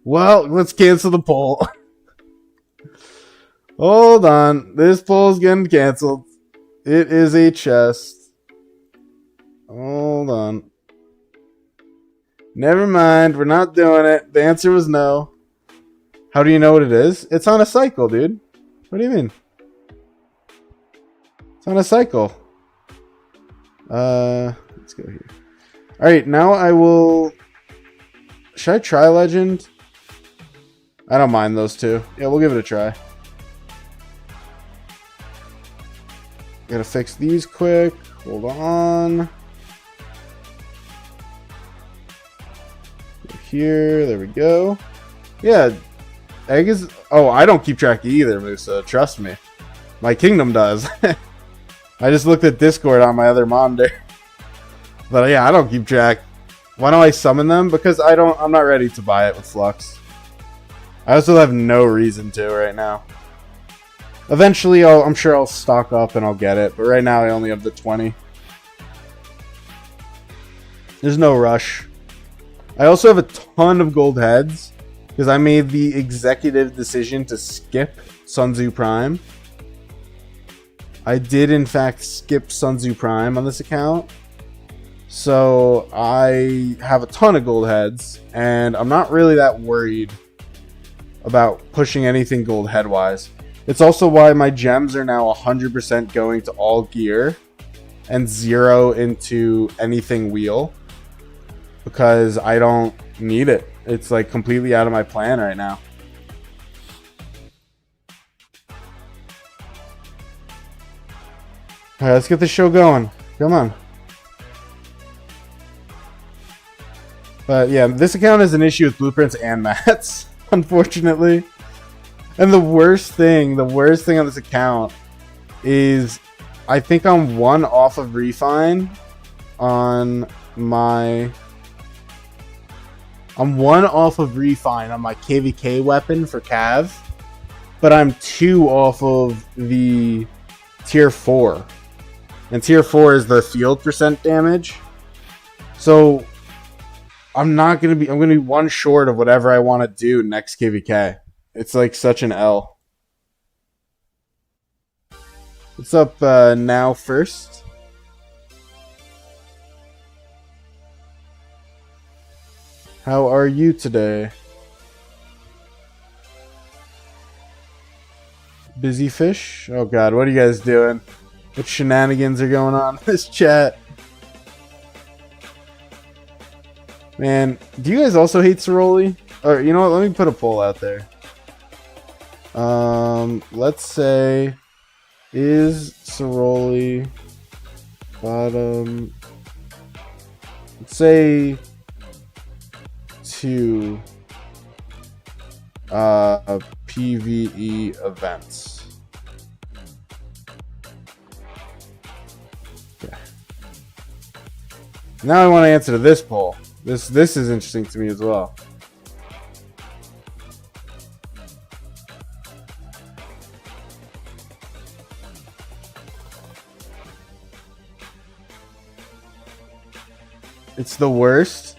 Well, let's cancel the poll. Hold on. This poll's getting canceled. It is a chest. Hold on. Never mind. We're not doing it. The answer was no. How do you know what it is? It's on a cycle, dude. What do you mean? It's on a cycle. Let's go here. Alright, now I will... Should I try Legend? I don't mind those two. Yeah, we'll give it a try. Gotta fix these quick. Hold on. Go here. There we go. Yeah. Egg is... Oh, I don't keep track either, Musa. Trust me. My kingdom does. I just looked at Discord on my other monitor. But yeah, I don't keep track. Why don't I summon them? Because I'm not ready to buy it with Flux. I also have no reason to right now. Eventually, I'm sure I'll stock up and I'll get it. But right now, I only have the 20. There's no rush. I also have a ton of gold heads. Because I made the executive decision to skip Sun Tzu Prime. I did, in fact, skip Sun Tzu Prime on this account. So, I have a ton of gold heads. And I'm not really that worried about pushing anything gold head-wise. It's also why my gems are now 100% going to all gear. And 0 into anything wheel. Because I don't need it. It's like completely out of my plan right now. Alright, let's get the show going. Come on. But yeah, this account has an issue with blueprints and mats, unfortunately. And the worst thing on this account is I think I'm 1 off of refine on my... I'm 1 off of refine on my KVK weapon for Cav, but I'm 2 off of the tier 4. And tier 4 is the field percent damage. So I'm gonna be 1 short of whatever I want to do next KVK. It's like such an L. What's up now first? How are you today? Busy fish? Oh god, what are you guys doing? What shenanigans are going on in this chat? Man, do you guys also hate CEROLLI? Or, you know what, let me put a poll out there. Let's say, is CEROLLI bottom... Let's say... 2 PvE events. Okay. Now I want to answer to this poll. This is interesting to me as well. It's the worst.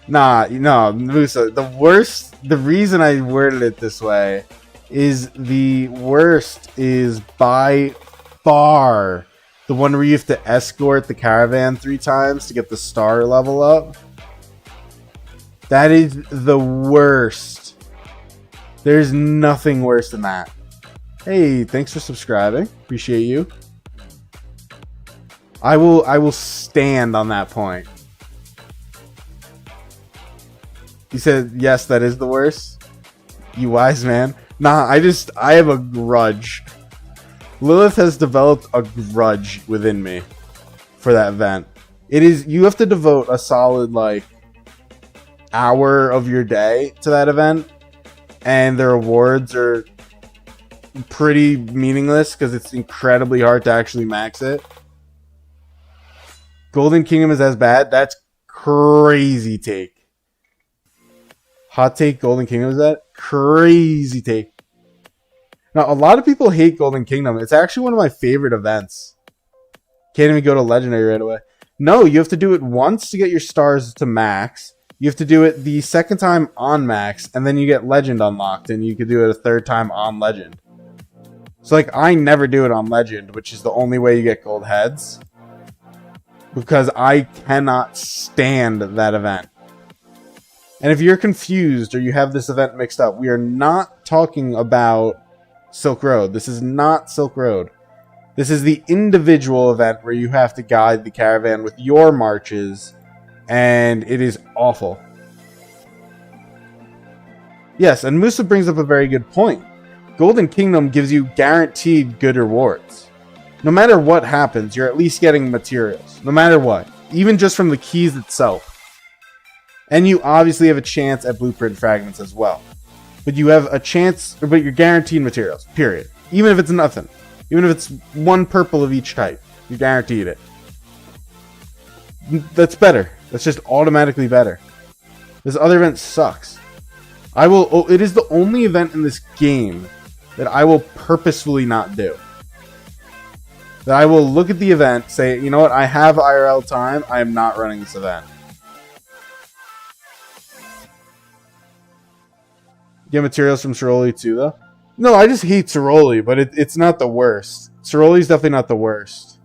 Nah, no, Musa. The reason I worded it this way is the worst is by far the one where you have to escort the caravan 3 times to get the star level up. That is the worst. There's nothing worse than that. Hey, thanks for subscribing. Appreciate you. I will stand on that point. You said, yes, that is the worst? You wise man. Nah, I have a grudge. Lilith has developed a grudge within me for that event. You have to devote a solid, like, hour of your day to that event. And the rewards are pretty meaningless because it's incredibly hard to actually max it. Golden Kingdom is as bad? That's crazy take. Hot take, Golden Kingdom is that? Crazy take. Now, a lot of people hate Golden Kingdom. It's actually one of my favorite events. Can't even go to Legendary right away. No, you have to do it once to get your stars to max. You have to do it the second time on max, and then you get legend unlocked, and you could do it a third time on legend. So, like, I never do it on legend, which is the only way you get gold heads. Because I cannot stand that event. And if you're confused or you have this event mixed up, we are not talking about Silk Road. This is not Silk Road. This is the individual event where you have to guide the caravan with your marches, and it is awful. Yes, and Musa brings up a very good point. Golden Kingdom gives you guaranteed good rewards. No matter what happens, you're at least getting materials. No matter what. Even just from the keys itself. And you obviously have a chance at blueprint fragments as well. But you have a chance, but you're guaranteed materials, period. Even if it's nothing. Even if it's one purple of each type. You're guaranteed it. That's better. That's just automatically better. This other event sucks. It is the only event in this game that I will purposefully not do. That I will look at the event, say, you know what, I have IRL time, I am not running this event. Get materials from CEROLLI too, though? No, I just hate CEROLLI, but it's not the worst. CEROLLI's definitely not the worst.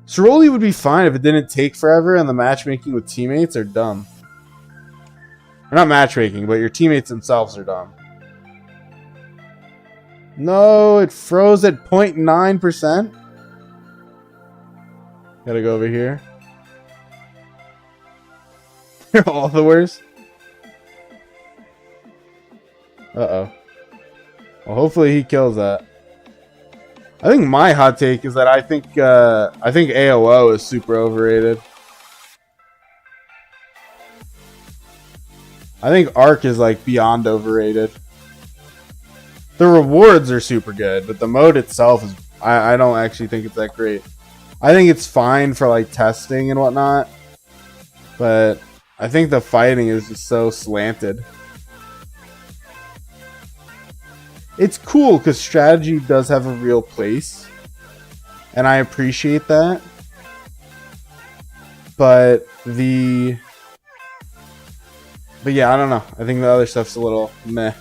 CEROLLI would be fine if it didn't take forever and the matchmaking with teammates are dumb. Or not matchmaking, but your teammates themselves are dumb. No, it froze at 0.9%. Gotta go over here. They're all the worst. Uh-oh. Well, hopefully he kills that. I think my hot take is that I think AOO is super overrated. I think Arc is like beyond overrated. The rewards are super good, but the mode itself is I don't actually think it's that great. I think it's fine for like testing and whatnot, but I think the fighting is just so slanted. It's cool because strategy does have a real place, and I appreciate that. But yeah, I don't know. I think the other stuff's a little meh.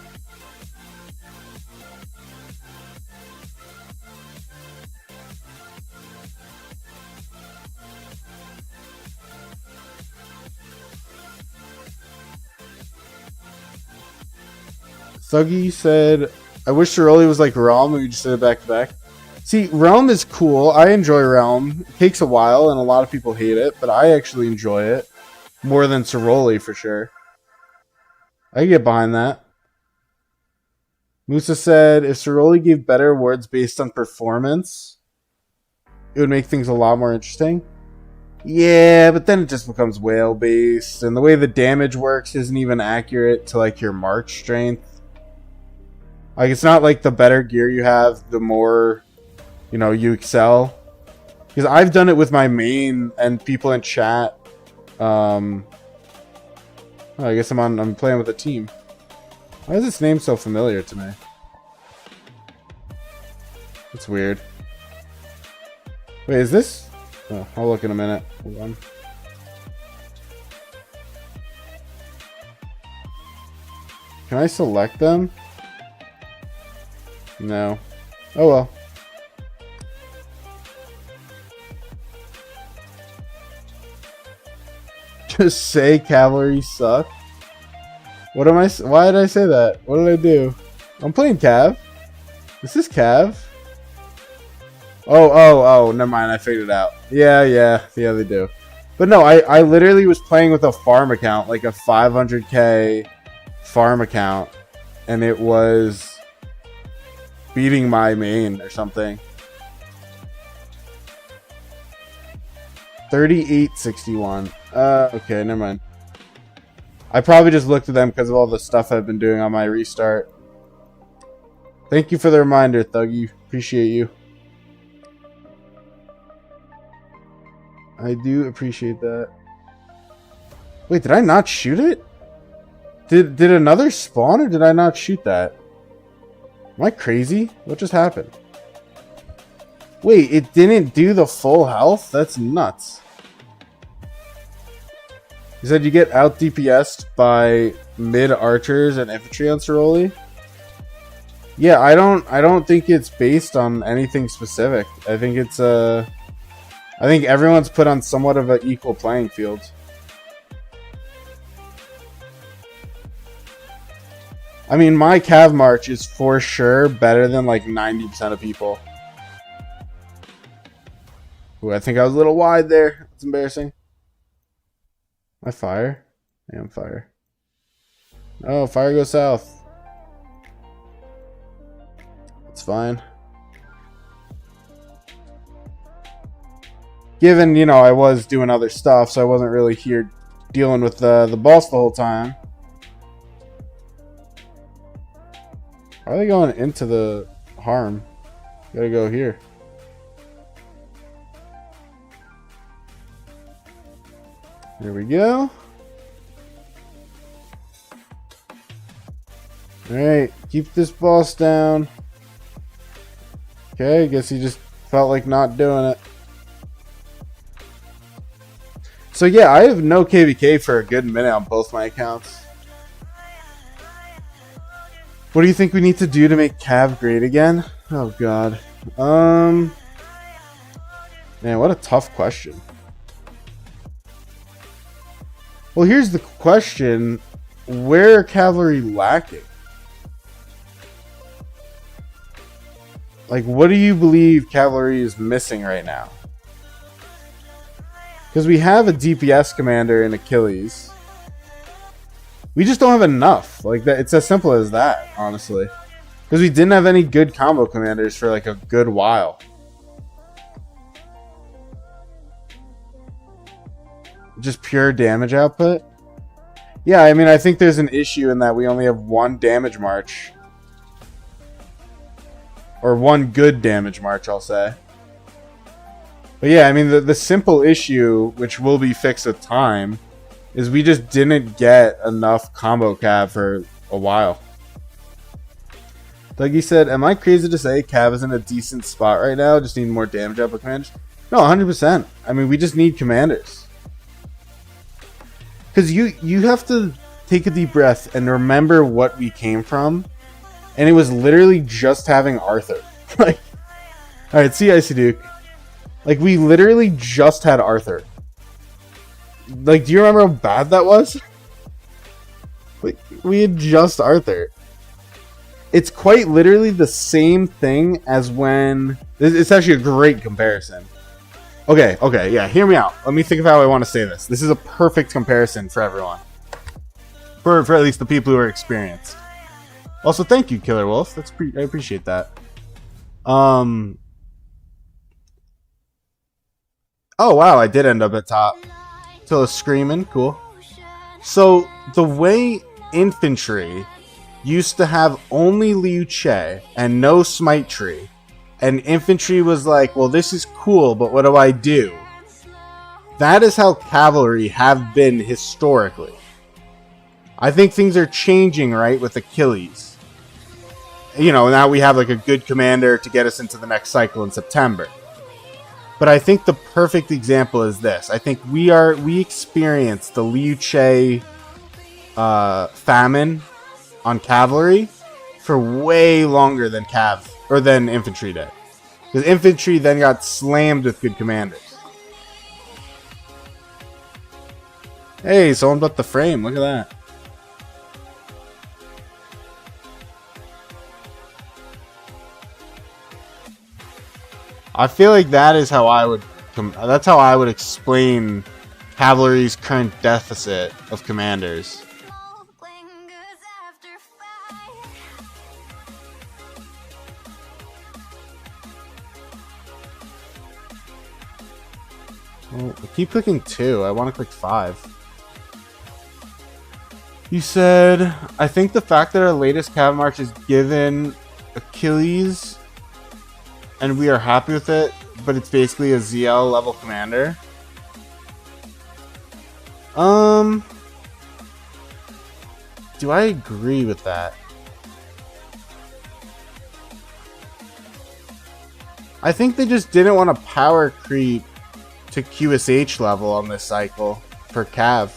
Thuggy said, I wish CEROLLI was like Realm and we just did it back to back. See, Realm is cool. I enjoy Realm. It takes a while and a lot of people hate it, but I actually enjoy it. More than CEROLLI for sure. I can get behind that. Musa said, if CEROLLI gave better awards based on performance, it would make things a lot more interesting. Yeah, but then it just becomes whale based, and the way the damage works isn't even accurate to like your march strength. Like, it's not like the better gear you have, the more, you know, you excel. Because I've done it with my main and people in chat. I guess I'm playing with a team. Why is this name so familiar to me? It's weird. Wait, is this? Oh, I'll look in a minute. Hold on. Can I select them? No. Oh well. Just say cavalry suck. What am I? Why did I say that? What did I do? I'm playing Cav. This is Cav. Oh, never mind. I figured it out. Yeah, they do. But no, I literally was playing with a farm account, like a 500k farm account, and it was beating my main or something. 3861. Okay, never mind. I probably just looked at them because of all the stuff I've been doing on my restart. Thank you for the reminder, Thuggy. Appreciate you. I do appreciate that. Wait, did I not shoot it? Did another spawn or did I not shoot that? Am I crazy? What just happened? Wait, it didn't do the full health? That's nuts. You said you get out DPS'd by mid archers and infantry on CEROLLI? Yeah, I don't think it's based on anything specific. I think it's I think everyone's put on somewhat of an equal playing field. I mean, my Cav March is for sure better than like 90% of people. Ooh, I think I was a little wide there. It's embarrassing. My fire? I am fire. Oh, fire goes south. It's fine. Given, you know, I was doing other stuff, so I wasn't really here dealing with the boss the whole time. How are they going into the harm? Gotta go here. There we go. Alright, keep this boss down. Okay, I guess he just felt like not doing it. So yeah, I have no KVK for a good minute on both my accounts. What do you think we need to do to make Cav great again? Oh god. Man, what a tough question. Well, here's the question. Where are cavalry lacking? Like, what do you believe cavalry is missing right now? Because we have a DPS commander in Achilles. We just don't have enough. Like, that, it's as simple as that, honestly. Because we didn't have any good combo commanders for like a good while. Just pure damage output? Yeah, I mean, I think there's an issue in that we only have one damage march. Or one good damage march, I'll say. But yeah, I mean, the simple issue, which will be fixed with time, is we just didn't get enough combo cav for a while. Dougie said, am I crazy to say cav is in a decent spot right now? Just need more damage output commanders? No, 100%. I mean, we just need commanders. Because you have to take a deep breath and remember what we came from. And it was literally just having Arthur. Like, alright, see Icy Duke. Like, we literally just had Arthur. Like, do you remember how bad that was? Like, we had just Arthur. It's quite literally the same thing as when... It's actually a great comparison. Okay, yeah, hear me out. Let me think of how I want to say this. This is a perfect comparison for everyone. For at least the people who are experienced. Also, thank you, Killer Wolf. I appreciate that. Oh, wow, I did end up at top. So, screaming, cool. So, the way infantry used to have only Liu Che and no smite tree, and infantry was like, well, this is cool, but what do I do? That is how cavalry have been historically. I think things are changing, right, with Achilles. You know, now we have like a good commander to get us into the next cycle in September. But I think the perfect example is this. I think we experienced the Liu Che famine on cavalry for way longer than than infantry did. Because infantry then got slammed with good commanders. Hey, someone built the frame. Look at that. I feel like that is how I would that's how I would explain cavalry's current deficit of commanders. Well, I keep clicking 2. I want to click 5. You said, I think the fact that our latest cav march is given Achilles and we are happy with it, but it's basically a ZL level commander. Do I agree with that? I think they just didn't want to power creep to QSH level on this cycle for Cav.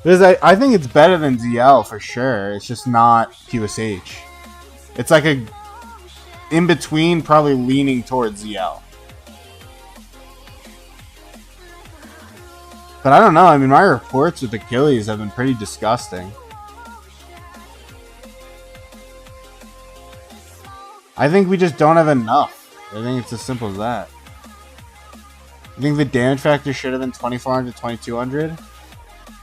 Because I think it's better than ZL for sure. It's just not QSH. It's like a in between, probably leaning towards ZL. But I don't know. I mean, my reports with Achilles have been pretty disgusting. I think we just don't have enough. I think it's as simple as that. I think the damage factor should have been 2400 to 2200.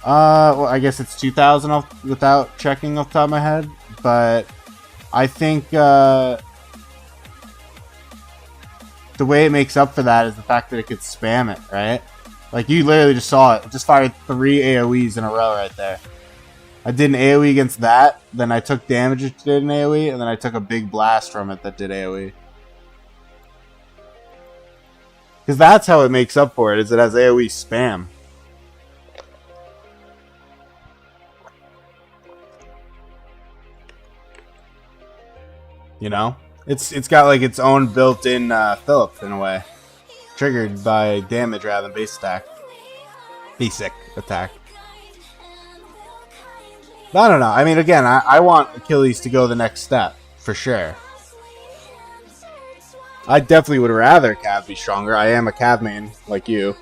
Well, I guess it's 2000 off without checking off the top of my head. But I think the way it makes up for that is the fact that it could spam it, right? Like, you literally just saw it. It just fired 3 AoEs in a row right there. I did an AoE against that, then I took damage that did an AoE, and then I took a big blast from it that did AoE. Because that's how it makes up for it, is it has AoE spam. You know? It's got like its own built-in Phillip in a way. Triggered by damage rather than base attack. Basic attack. But I don't know. I mean, again, I want Achilles to go the next step, for sure. I definitely would rather Cav be stronger. I am a Cav main, like you.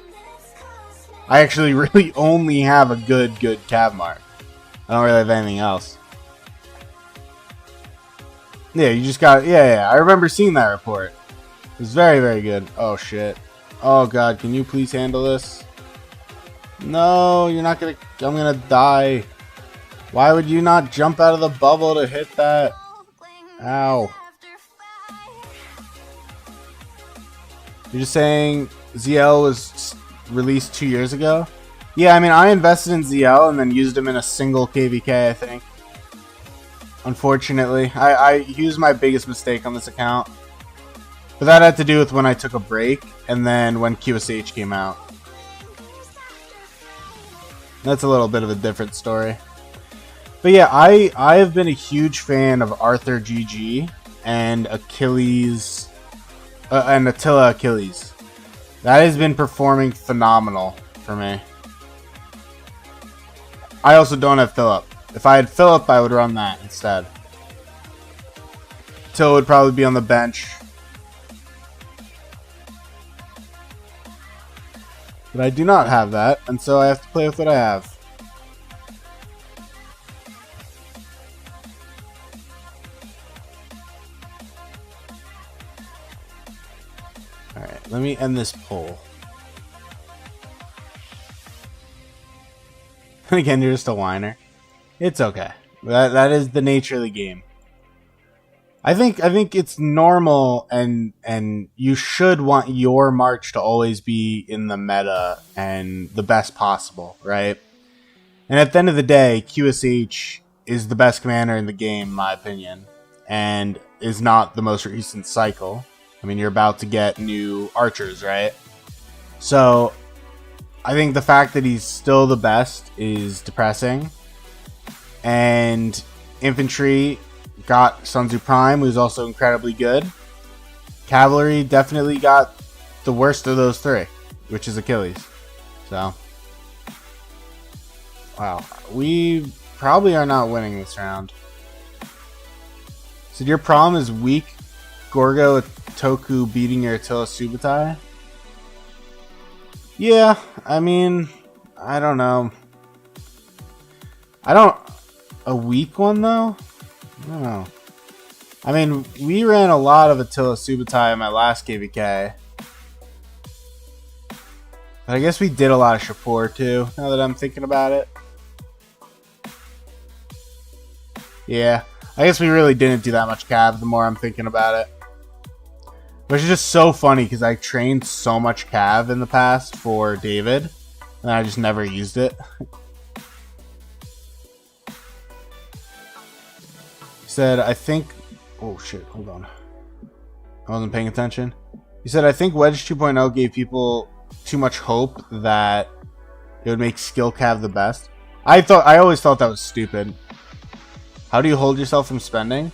I actually really only have a good Cav mark. I don't really have anything else. Yeah, you just got... Yeah, I remember seeing that report. It was very good. Oh, shit. Oh, God, can you please handle this? No, you're not gonna... I'm gonna die. Why would you not jump out of the bubble to hit that? Ow. You're just saying ZL was released 2 years ago? Yeah, I mean, I invested in ZL and then used him in a single KVK, I think. Unfortunately. He was my biggest mistake on this account. But that had to do with when I took a break and then when QSH came out. That's a little bit of a different story. But yeah, I have been a huge fan of Arthur GG and Achilles and Attila Achilles. That has been performing phenomenal for me. I also don't have Phillip. If I had Phillip, I would run that instead. Attila would probably be on the bench. But I do not have that, and so I have to play with what I have. Alright, let me end this poll. Again, you're just a whiner. It's okay. That is the nature of the game. I think it's normal and you should want your March to always be in the meta and the best possible, right? And at the end of the day, QSH is the best commander in the game, in my opinion, and is not the most recent cycle. I mean, you're about to get new archers, right? So I think the fact that he's still the best is depressing. And infantry got Sun Tzu Prime, who's also incredibly good. Cavalry definitely got the worst of those three, which is Achilles. So, wow. We probably are not winning this round. So your problem is weak Gorgo with Toku beating your Attila Subutai? Yeah, I mean, I don't know. A weak one, though? I don't know. I mean, we ran a lot of Attila Subutai in my last KVK. But I guess we did a lot of Shapur, too, now that I'm thinking about it. Yeah, I guess we really didn't do that much Cav the more I'm thinking about it. Which is just so funny, because I trained so much Cav in the past for David, and I just never used it. Said, I think... Oh, shit. Hold on. I wasn't paying attention. He said, I think Wedge 2.0 gave people too much hope that it would make Skill Cav the best. I always thought that was stupid. How do you hold yourself from spending?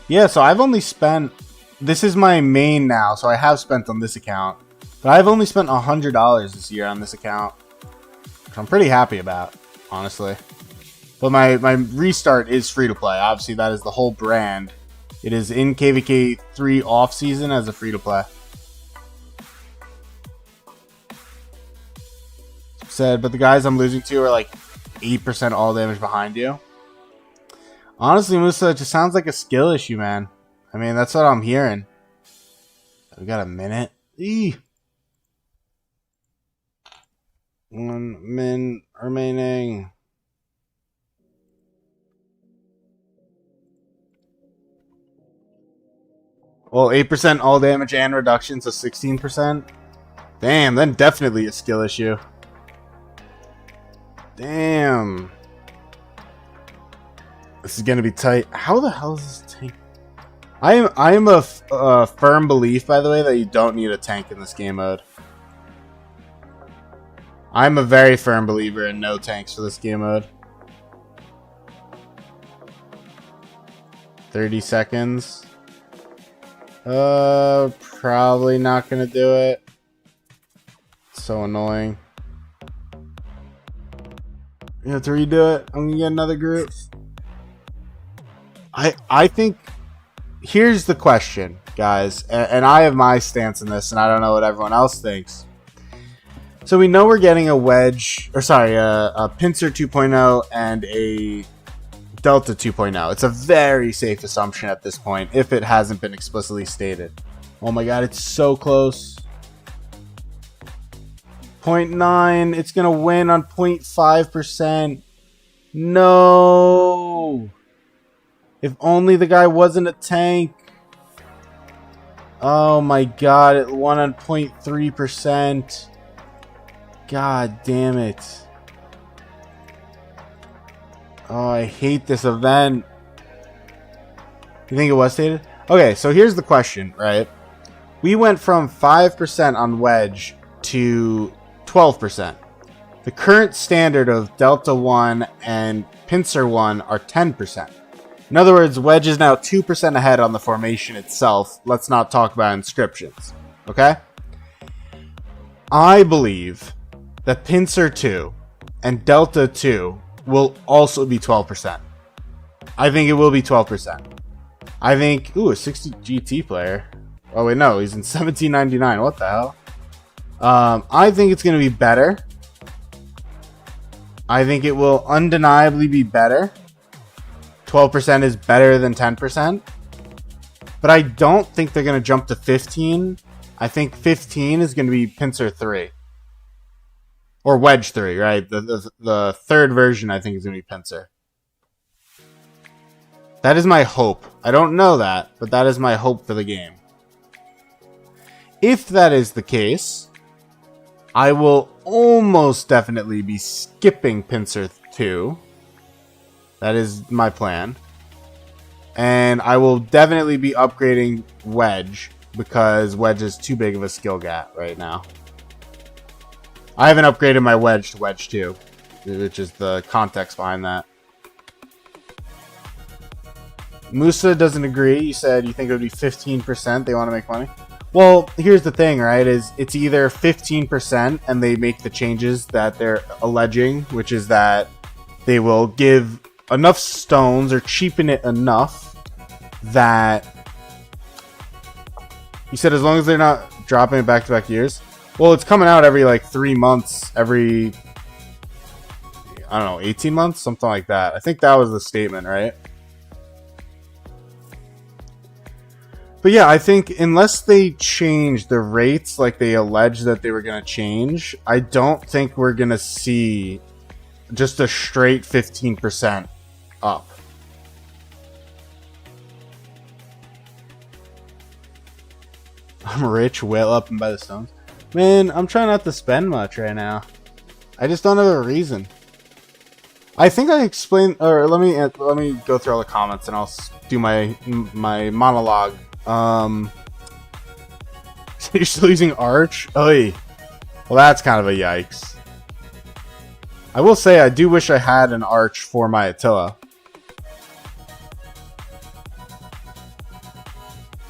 Yeah, so I've only spent... This is my main now, so I have spent on this account. But I've only spent $100 this year on this account. Which I'm pretty happy about. honestly. But my restart is free to play. Obviously, that is the whole brand. It is in KVK 3 off season as a free to play. Said, but the guys I'm losing to are like 8% all damage behind you. Honestly, Musa, it just sounds like a skill issue, man. I mean, that's what I'm hearing. We got a minute. Eee. 1 min remaining. Well, 8% all damage and reduction, so 16%. Damn, then definitely a skill issue. Damn. This is gonna be tight. How the hell is this tank? I am a firm belief, by the way, that you don't need a tank in this game mode. I'm a very firm believer in no tanks for this game mode. 30 seconds. Probably not gonna do it. So annoying. You have to redo it. I'm gonna get another group. I think here's the question, guys, and I have my stance on this, and I don't know what everyone else thinks. So we know we're getting a wedge, or sorry, a pincer 2.0 and a delta 2.0. It's a very safe assumption at this point, if it hasn't been explicitly stated. Oh my god, it's so close. 0.9, it's gonna win on 0.5%. No! If only the guy wasn't a tank. Oh my god, it won on 0.3%. God damn it. Oh, I hate this event. You think it was stated? Okay, so here's the question, right? We went from 5% on wedge to 12%. The current standard of Delta 1 and Pincer 1 are 10%. In other words, wedge is now 2% ahead on the formation itself. Let's not talk about inscriptions. Okay? I believe that Pincer 2 and Delta 2 will also be 12%. I think it will be 12%. I think... Ooh, a 60 GT player. Oh, wait, no. He's in 1799. What the hell? I think it's going to be better. I think it will undeniably be better. 12% is better than 10%. But I don't think they're going to jump to 15. I think 15 is going to be Pincer 3. Or Wedge 3, right? The third version, I think, is going to be Pincer. That is my hope. I don't know that, but that is my hope for the game. If that is the case, I will almost definitely be skipping Pincer 2. That is my plan. And I will definitely be upgrading Wedge, because Wedge is too big of a skill gap right now. I haven't upgraded my Wedge to Wedge 2, which is the context behind that. Musa doesn't agree. You said you think it would be 15% they want to make money. Well, here's the thing, right? Is it's either 15% and they make the changes that they're alleging, which is that they will give enough stones or cheapen it enough that... You said as long as they're not dropping it back-to-back years? Well, it's coming out every, like, 3 months, every... I don't know, 18 months? Something like that. I think that was the statement, right? But yeah, I think unless they change the rates like they alleged that they were going to change, I don't think we're going to see just a straight 15% up. I'm rich, whale up and by the stones. Man, I'm trying not to spend much right now. I just don't have a reason. I think I explained, or let me go through all the comments and I'll do my monologue. You're still using Arch? Oy. Well, that's kind of a yikes. I will say I do wish I had an Arch for my Attila.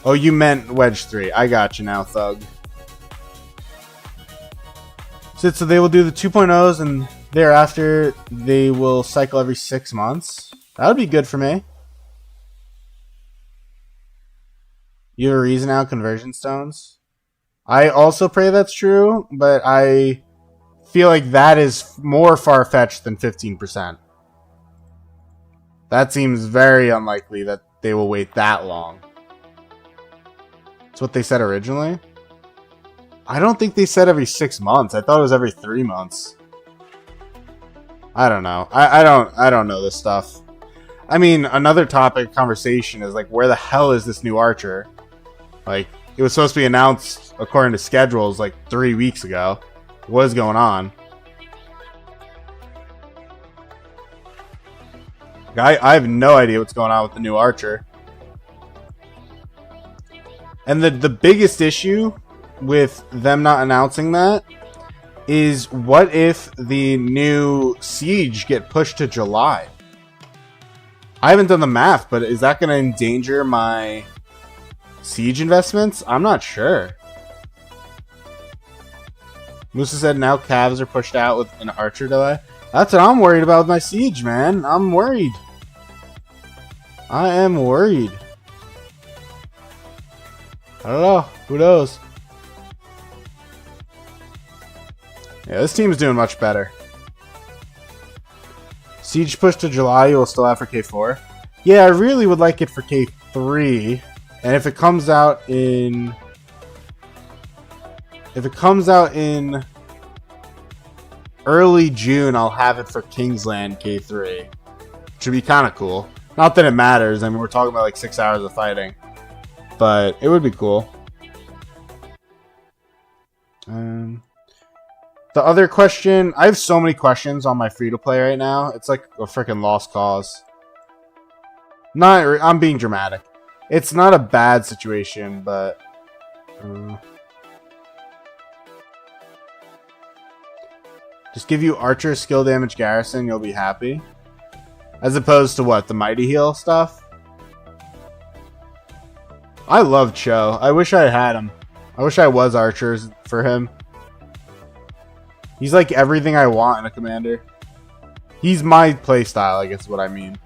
Oh, you meant Wedge 3. I got you now, Thug. So they will do the 2.0s and Thereafter, they will cycle every 6 months. That would be good for me. You have a reason out conversion stones? I also pray that's true, but I feel like that is more far-fetched than 15%. That seems very unlikely that they will wait that long. That's what they said originally. I don't think they said every 6 months. I thought it was every 3 months. I don't know. I don't know this stuff. I mean, another topic of conversation is like, where the hell is this new Archer? Like, it was supposed to be announced according to schedules like 3 weeks ago. What is going on? I have no idea what's going on with the new Archer. And the biggest issue with them not announcing that is, what if the new Siege get pushed to July? I haven't done the math, but is that going to endanger my Siege investments? I'm not sure. Musa said now calves are pushed out with an Archer delay. That's what I'm worried about with my Siege, man. I'm worried. I am worried. I don't know. Who knows? Yeah, this team's doing much better. Siege push to July, you will still have for K4. Yeah, I really would like it for K3. And if it comes out in... early June, I'll have it for Kingsland K3. Which would be kind of cool. Not that it matters. I mean, we're talking about like 6 hours of fighting. But it would be cool. The other question... I have so many questions on my free-to-play right now. It's like a freaking lost cause. I'm being dramatic. It's not a bad situation, but... just give you Archer skill damage garrison, you'll be happy. As opposed to what? The Mighty Heal stuff? I love Cho. I wish I had him. I wish I was Archers for him. He's like everything I want in a commander. He's my playstyle, I guess is what I mean.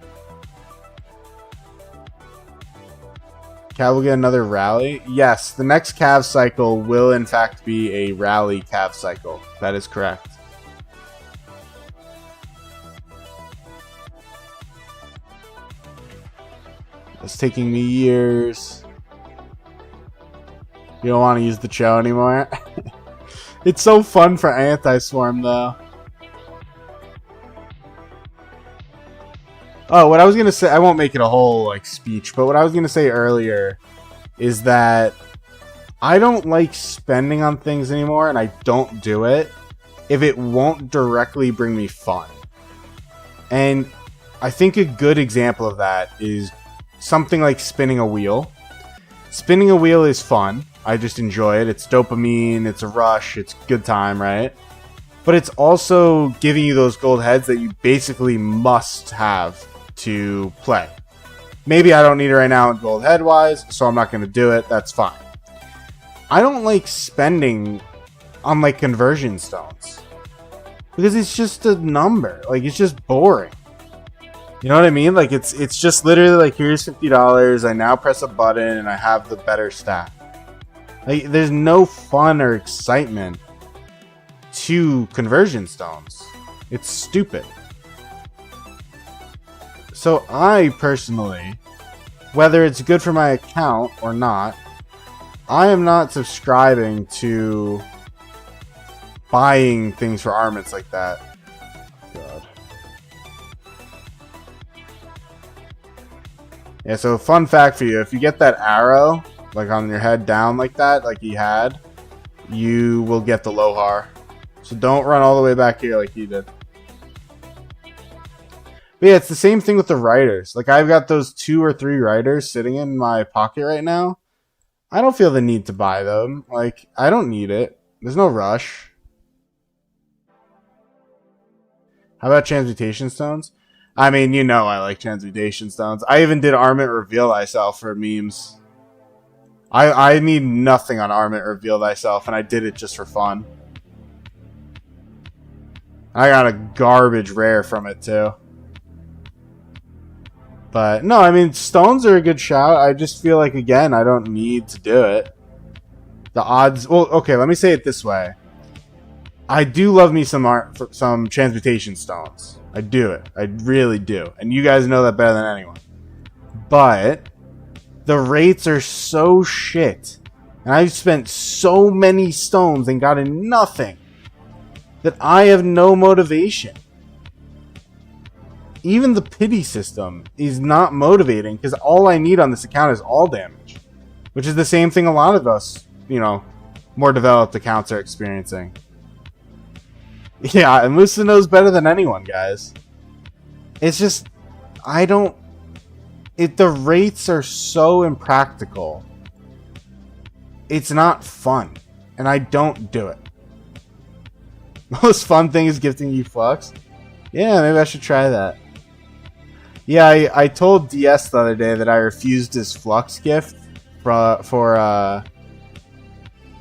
Cav will get another rally? Yes, the next Cav cycle will in fact be a rally Cav cycle. That is correct. It's taking me years. You don't want to use the Cho anymore? It's so fun for Anti-Swarm, though. Oh, what I was going to say... I won't make it a whole like speech, but what I was going to say earlier is that I don't like spending on things anymore, and I don't do it if it won't directly bring me fun. And I think a good example of that is something like spinning a wheel. Spinning a wheel is fun. I just enjoy it. It's dopamine, it's a rush, it's a good time, right? But it's also giving you those gold heads that you basically must have to play. Maybe I don't need it right now in gold head wise, so I'm not going to do it. That's fine. I don't like spending on like conversion stones because it's just a number. Like, it's just boring. You know what I mean? Like, it's just literally like, here's $50. I now press a button and I have the better stat. Like, there's no fun or excitement to conversion stones. It's stupid. So I personally, whether it's good for my account or not, I am not subscribing to buying things for armaments like that. God. Yeah, so fun fact for you, if you get that arrow like on your head down like that, like he had, you will get the Lohar. So don't run all the way back here like he did. But yeah, it's the same thing with the riders. Like, I've got those 2 or 3 riders sitting in my pocket right now. I don't feel the need to buy them. Like, I don't need it. There's no rush. How about transmutation stones? I mean, you know I like transmutation stones. I even did Armament Reveal Thyself for memes. I need nothing on Armament Reveal Thyself, and I did it just for fun. I got a garbage rare from it too. But no, I mean, stones are a good shout. I just feel like, again, I don't need to do it. The odds... Well, okay, let me say it this way. I do love me some transmutation stones. I do it. I really do. And you guys know that better than anyone. But the rates are so shit. And I've spent so many stones and gotten nothing that I have no motivation. Even the pity system is not motivating because all I need on this account is all damage. Which is the same thing a lot of us, you know, more developed accounts are experiencing. Yeah, and Musa knows better than anyone, guys. It's just, I don't... the rates are so impractical. It's not fun. And I don't do it. Most fun thing is gifting you Flux. Yeah, maybe I should try that. Yeah, I told DS the other day that I refused his Flux gift for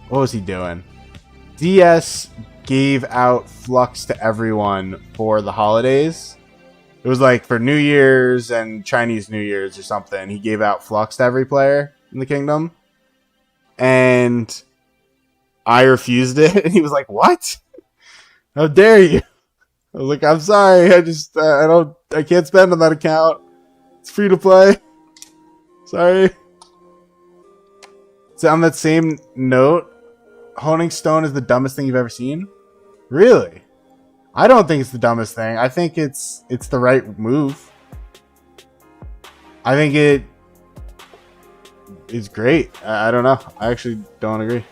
what was he doing? DS gave out Flux to everyone for the holidays. It was like for New Year's and Chinese New Year's or something. He gave out Flux to every player in the kingdom. And I refused it. And he was like, "What? How dare you?" I was like, "I'm sorry. I can't spend on that account. It's free to play. Sorry." So on that same note, honing stone is the dumbest thing you've ever seen? Really? I don't think it's the dumbest thing. I think it's the right move. I think it is great. I don't know. I actually don't agree.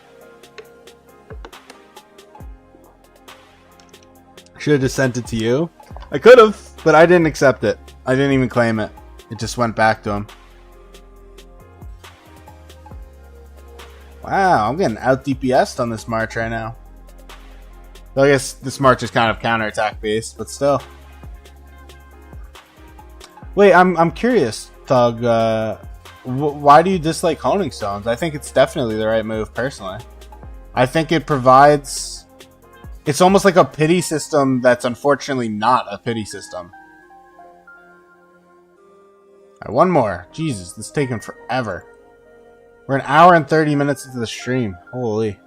Should have just sent it to you. I could have, but I didn't accept it. I didn't even claim it. It just went back to him. Wow, I'm getting out DPS'd on this March right now. Well, I guess this March is kind of counterattack based, but still. Wait, I'm curious, Thug. Why do you dislike honing stones? I think it's definitely the right move, personally. I think it provides... It's almost like a pity system that's unfortunately not a pity system. Alright, one more. Jesus, this is taking forever. We're an hour and 30 minutes into the stream. Holy.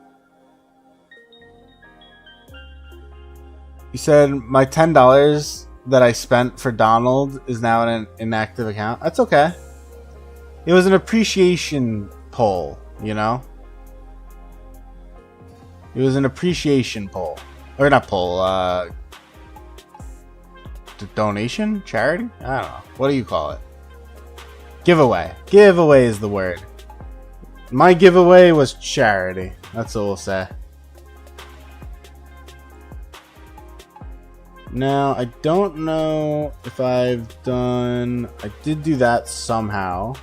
You said my $10 that I spent for Donald is now in an inactive account. That's okay. It was an appreciation poll, you know? It was an appreciation poll. Or not poll, donation? Charity? I don't know. What do you call it? Giveaway. Giveaway is the word. My giveaway was charity. That's what we'll say. Now, I don't know if I've done... I did do that somehow.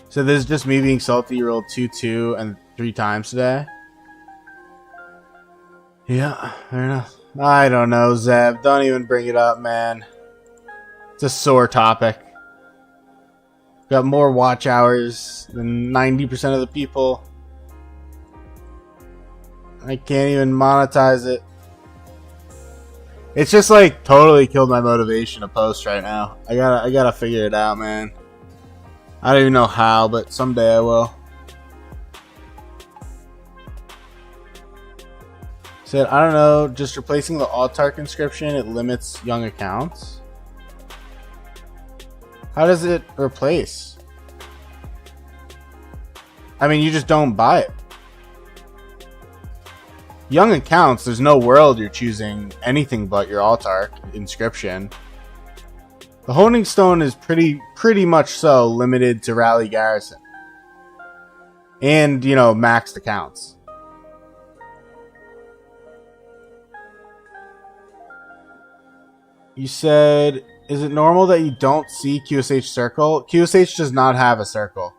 So this is just me being salty. You rolled 2, 2, and 3 times today. Yeah, fair enough. I don't know, Zeb. Don't even bring it up, man. It's a sore topic. Got more watch hours than 90% of the people. I can't even monetize it. It's just like totally killed my motivation to post right now. I gotta figure it out, man. I don't even know how, but someday I will. Said, I don't know, just replacing the Autark inscription, it limits young accounts. How does it replace? I mean, you just don't buy it. Young accounts, there's no world you're choosing anything but your Autark inscription. The Honing Stone is pretty much so limited to Rally Garrison. And, you know, maxed accounts. You said, is it normal that you don't see QSH circle? QSH does not have a circle.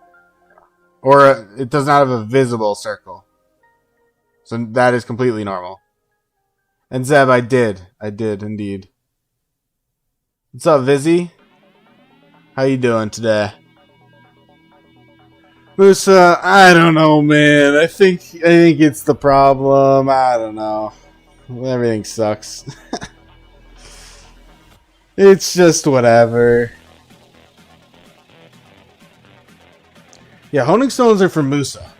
Or it does not have a visible circle. So that is completely normal. And Zeb, I did indeed. What's up, Vizzy? How you doing today? Musa, I don't know, man. I think it's the problem. I don't know. Everything sucks. It's just whatever. Yeah, honing stones are for Musa.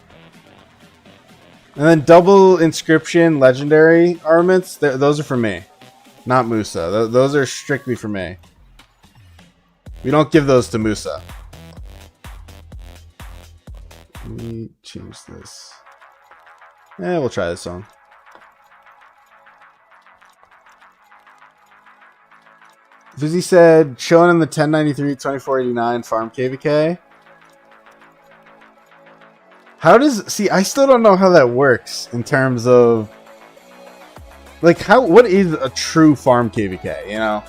And then double inscription legendary armaments, those are for me. Not Musa. Those are strictly for me. We don't give those to Musa. Let me change this. We'll try this song. Vizzy said, showing in the 1093, 2489 farm KVK. How does... See, I still don't know how that works in terms of... Like, what is a true farm KVK, you know?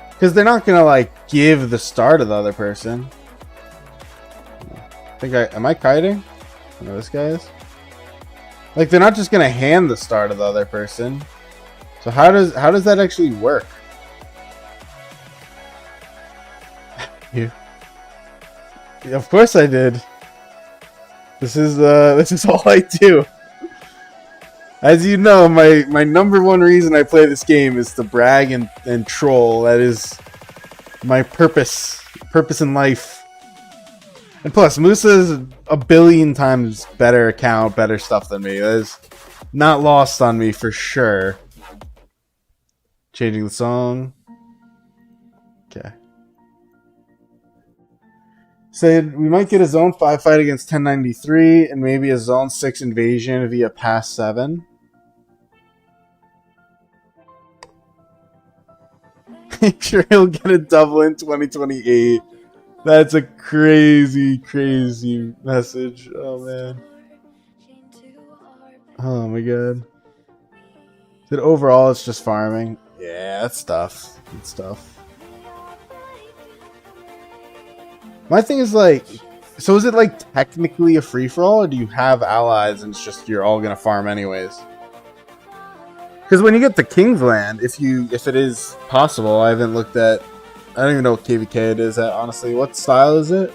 Because they're not going to, like, give the star to the other person. Am I kiting? I know this guy is. Like, they're not just going to hand the star to the other person. So how does that actually work? You. Yeah, of course I did. This is all I do. As you know, my number one reason I play this game is to brag and troll. That is my purpose in life. And plus, Musa is a billion times better account, better stuff than me. That is not lost on me for sure. Changing the song. Okay. Said we might get a zone 5 fight against 1093 and maybe a zone 6 invasion via pass 7. Make sure he'll get a double in 2028. That's a crazy, crazy message. Oh man. Oh my god. Said overall it's just farming. Yeah, that's tough. It's tough. My thing is like, so is it like technically a free-for-all, or do you have allies and it's just you're all gonna farm anyways? Because when you get to King's Land, if it is possible, I haven't looked at, I don't even know what KVK it is at, honestly. What style is it?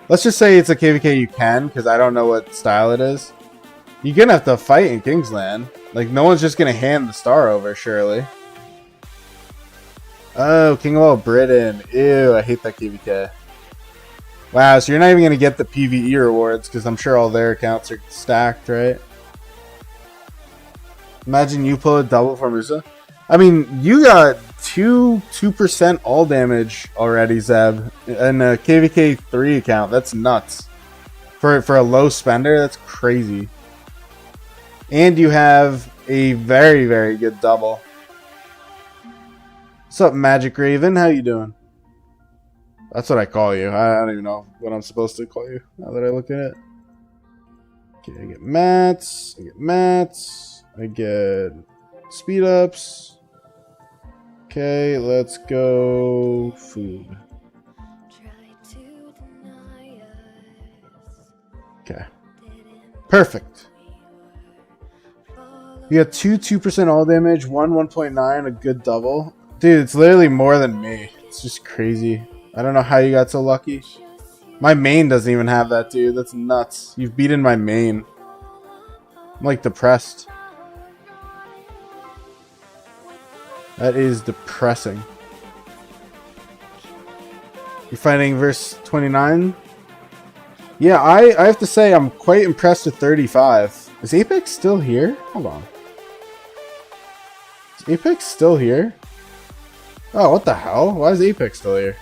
Let's just say it's a KVK you can, because I don't know what style it is. You're gonna have to fight in King's Land. Like, no one's just gonna hand the star over, surely. Oh, King of All Britain. Ew, I hate that KVK. Wow, so you're not even going to get the PvE rewards because I'm sure all their accounts are stacked, right? Imagine you pull a double for Musa. I mean, you got 2% all damage already, Zeb. And a KVK 3 account. That's nuts. For a low spender, that's crazy. And you have a very, very good double. What's up, Magic Raven? How you doing? That's what I call you. I don't even know what I'm supposed to call you now that I look at it. Okay, I get mats. I get speed ups. Okay, let's go food. Okay. Perfect. You got 2% all damage, 1.9, a good double. Dude, it's literally more than me. It's just crazy. I don't know how you got so lucky. My main doesn't even have that, dude. That's nuts. You've beaten my main. I'm like depressed. That is depressing. You're fighting verse 29? Yeah, I have to say I'm quite impressed with 35. Is Apex still here? Hold on. Is Apex still here? Oh, what the hell? Why is Apex still here?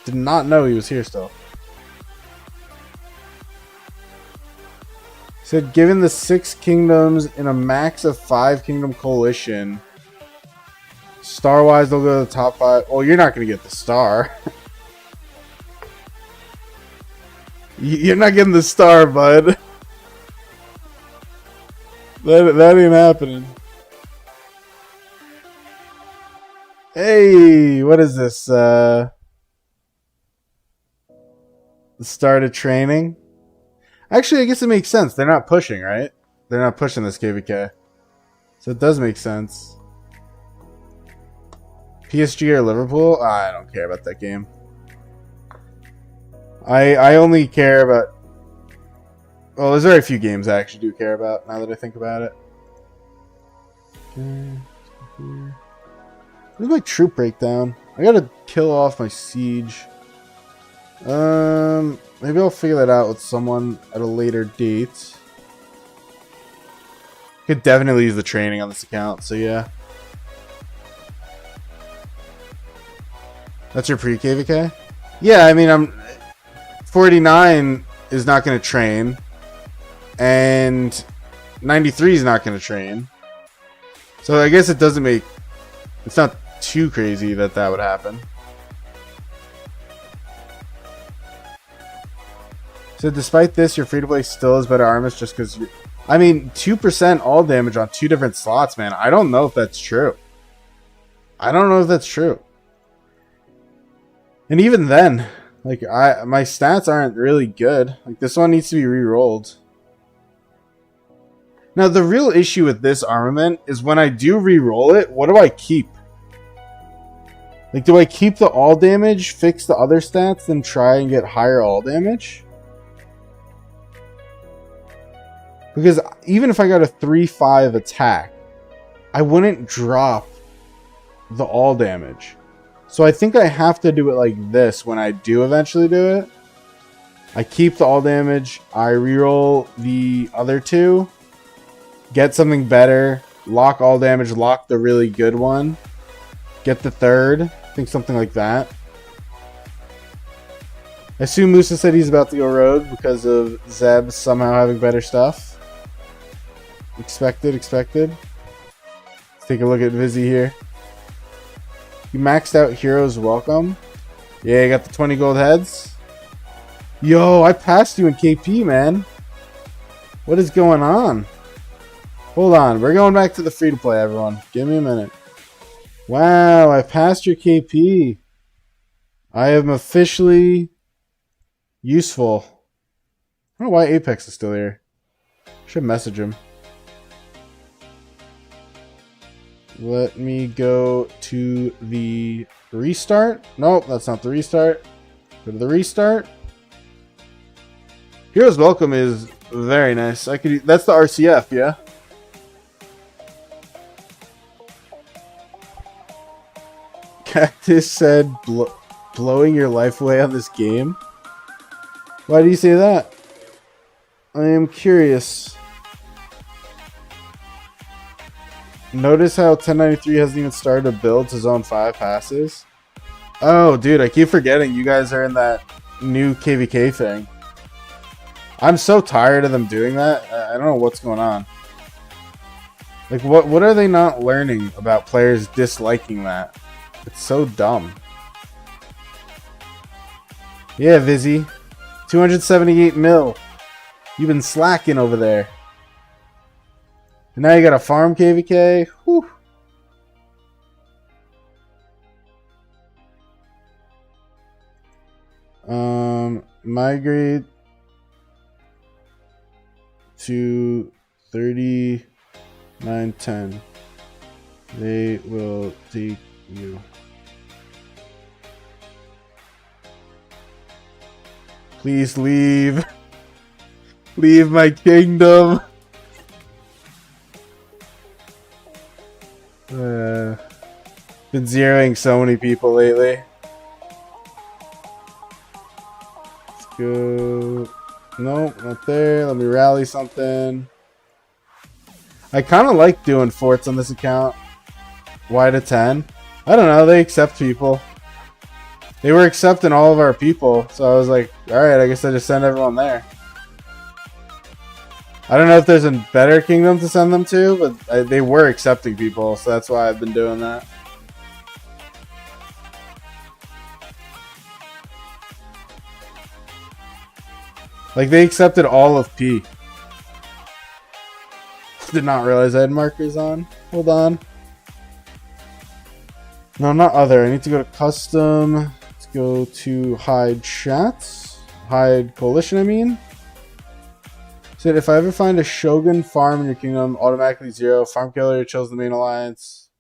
Did not know he was here still. Said, given the 6 kingdoms in a max of 5 kingdom coalition, star-wise they'll go to the top 5. Well, you're not going to get the star. You're not getting the star, bud. That ain't happening. Hey, what is this? The start of training? Actually, I guess it makes sense. They're not pushing, right? They're not pushing this KVK. So it does make sense. PSG or Liverpool? I don't care about that game. I only care about... Well, there's very few games I actually do care about, now that I think about it. Where's my troop breakdown? I gotta kill off my siege. Maybe I'll figure that out with someone at a later date. Could definitely use the training on this account, so yeah. That's your pre-KVK? Yeah, I mean, I'm 49 is not going to train, and 93 is not going to train. So I guess it doesn't make... It's not too crazy that that would happen. So despite this, your free-to-play still has better armors just because you... I mean, 2% all damage on 2 different slots, man. I don't know if that's true. I don't know if that's true. And even then, like, my stats aren't really good. Like, this one needs to be re-rolled. Now, the real issue with this armament is when I do re-roll it, what do I keep? Like, do I keep the all damage, fix the other stats, then try and get higher all damage? Because even if I got a 3-5 attack, I wouldn't drop the all damage. So I think I have to do it like this when I do eventually do it. I keep the all damage, I reroll the other 2, get something better, lock all damage, lock the really good one, get the 3rd. I think something like that. I assume Musa said he's about to go rogue because of Zeb somehow having better stuff. Expected. Let's take a look at Vizzy here. You maxed out Heroes Welcome. Yeah, you got the 20 gold heads. Yo, I passed you in KP, man. What is going on? Hold on. We're going back to the free-to-play, everyone. Give me a minute. Wow, I passed your KP. I am officially useful. I don't know why Apex is still here. Should message him. Let me go to the restart. Nope, that's not the restart. Go to the restart. Heroes Welcome is very nice. That's the RCF, yeah? Cactus said blowing your life away on this game. Why do you say that? I am curious. Notice how 1093 hasn't even started to build to zone 5 passes? Oh, dude, I keep forgetting you guys are in that new KVK thing. I'm so tired of them doing that. I don't know what's going on. Like, what are they not learning about players disliking that? It's so dumb. Yeah, Vizzy. 278 mil. You've been slacking over there. And now you got a farm KVK. Whew. Migrate to 3910. They will take you. Please leave. Leave my kingdom. Been zeroing so many people lately. Let's go. Nope, not there. Let me rally something. I kind of like doing forts on this account. Why to 10? I don't know. They accept people. They were accepting all of our people, so I was like, alright, I guess I just send everyone there. I don't know if there's a better kingdom to send them to, but they were accepting people, so that's why I've been doing that. Like, they accepted all of P. Did not realize I had markers on. Hold on. No, not other. I need to go to custom. Let's go to hide chats. Hide coalition, I mean. Said, if I ever find a Shogun farm in your kingdom, automatically 0. Farm killer chose the main alliance.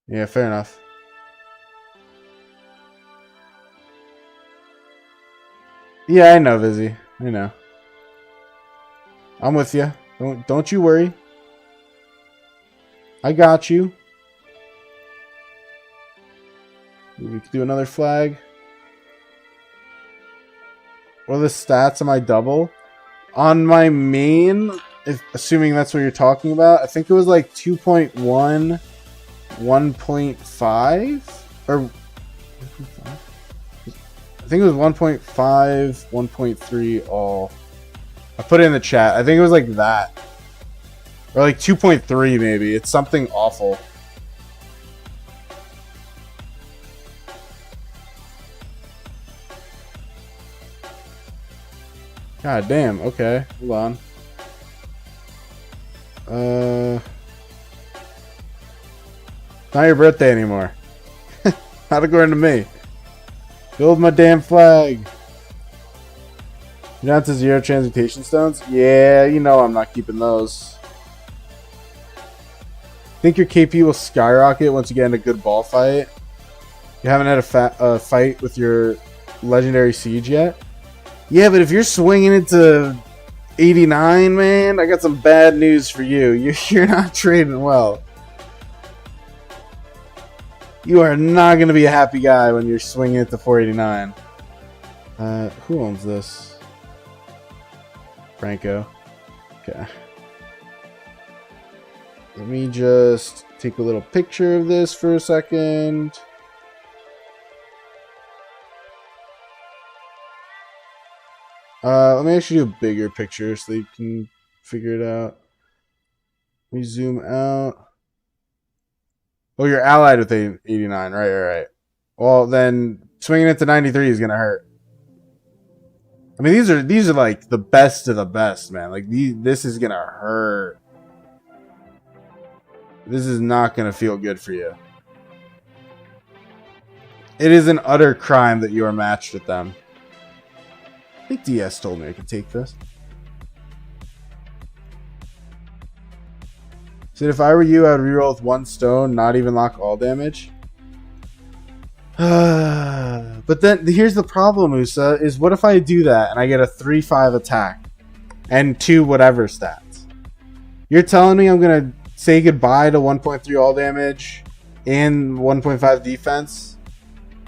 Yeah, fair enough. Yeah, I know, Vizzy. I know. I'm with you. Don't you worry. I got you. We could do another flag. What are the stats on my double? On my main, assuming that's what you're talking about, I think it was like 2.1, 1.5, or I think it was 1.5, 1.3 all. I put it in the chat. I think it was like that. Or like 2.3 maybe. It's something awful. God damn, okay. Hold on. Not your birthday anymore. Not according to me. Build my damn flag. You're down to 0 transmutation stones? Yeah, you know I'm not keeping those. Think your KP will skyrocket once you get in a good ball fight? You haven't had a fight with your legendary siege yet? Yeah, but if you're swinging it to 89, man, I got some bad news for you. You're not trading well. You are not going to be a happy guy when you're swinging it to 489. Who owns this? Franco. Okay. Let me just take a little picture of this for a second. Let me actually do a bigger picture so you can figure it out. Let me zoom out. Oh, you're allied with 89. Right. Well, then swinging it to 93 is going to hurt. I mean, these are like the best of the best, man. Like, this is going to hurt. This is not going to feel good for you. It is an utter crime that you are matched with them. I think DS told me I could take this. Said if I were you, I would reroll with 1 stone, not even lock all damage. But then here's the problem, Usa, is what if I do that and I get a 3-5 attack and 2 whatever stats? You're telling me I'm going to say goodbye to 1.3 all damage and 1.5 defense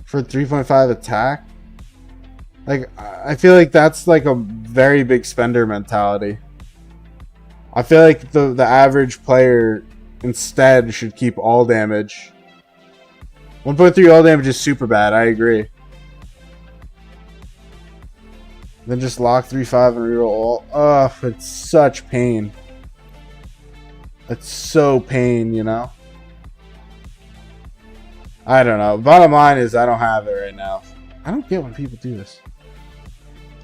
for 3.5 attack? Like, I feel like that's like a very big spender mentality. I feel like the average player instead should keep all damage. 1.3 all damage is super bad, I agree. Then just lock 3-5 and reroll all. Ugh, it's such pain. It's so pain, you know? I don't know. Bottom line is I don't have it right now. I don't get when people do this.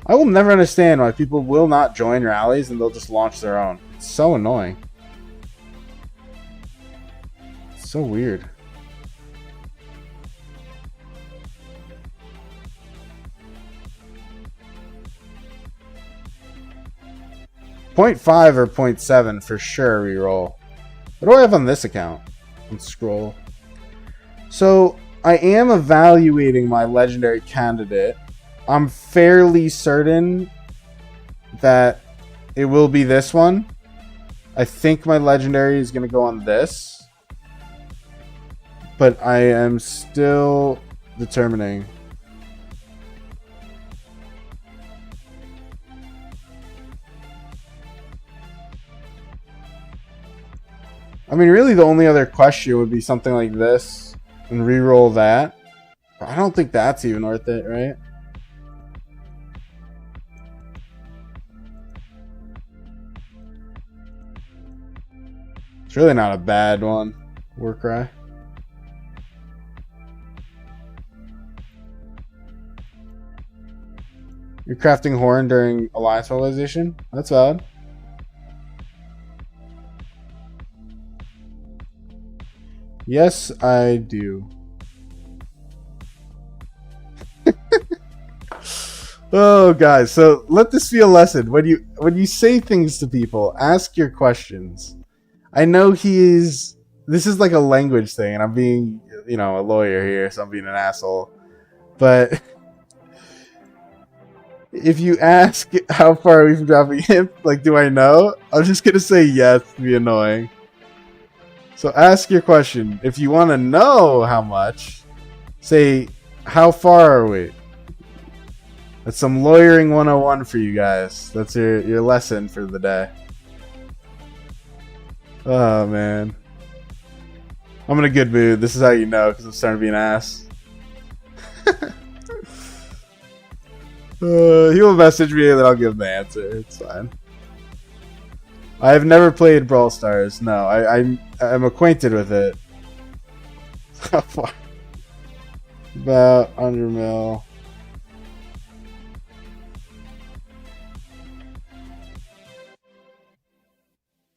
I will never understand why people will not join rallies and they'll just launch their own. It's so annoying. It's so weird. .5 or .7 for sure reroll. What do I have on this account? Let's scroll. So I am evaluating my legendary candidate. I'm fairly certain that it will be this one. I think my legendary is going to go on this. But I am still determining. I mean, really the only other question would be something like this and reroll that. But I don't think that's even worth it, right? It's really not a bad one. Warcry. You're crafting Horn during Alliance mobilization? That's valid. Yes, I do. Oh, guys. So let this be a lesson. When you say things to people, ask your questions. I know this is like a language thing, and I'm being, a lawyer here, so I'm being an asshole. But if you ask how far are we from dropping him, like, do I know? I'm just gonna say yes to be annoying. So ask your question. If you want to know how much, say, how far are we? That's some lawyering 101 for you guys. That's your lesson for the day. Oh, man. I'm in a good mood. This is how you know, because I'm starting to be an ass. He will message me and then I'll give him the answer. It's fine. I have never played Brawl Stars. No, I'm acquainted with it. How far? About 100 mil.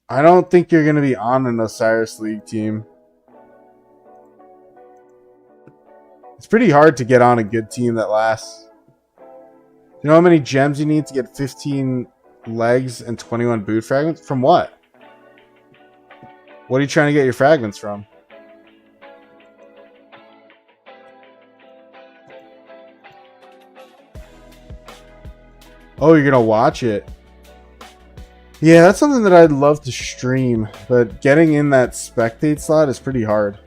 I don't think you're going to be on an Osiris League team. It's pretty hard to get on a good team that lasts. You know how many gems you need to get 15 legs and 21 boot fragments? From what? What are you trying to get your fragments from? Oh, you're going to watch it. Yeah, that's something that I'd love to stream, but getting in that spectate slot is pretty hard.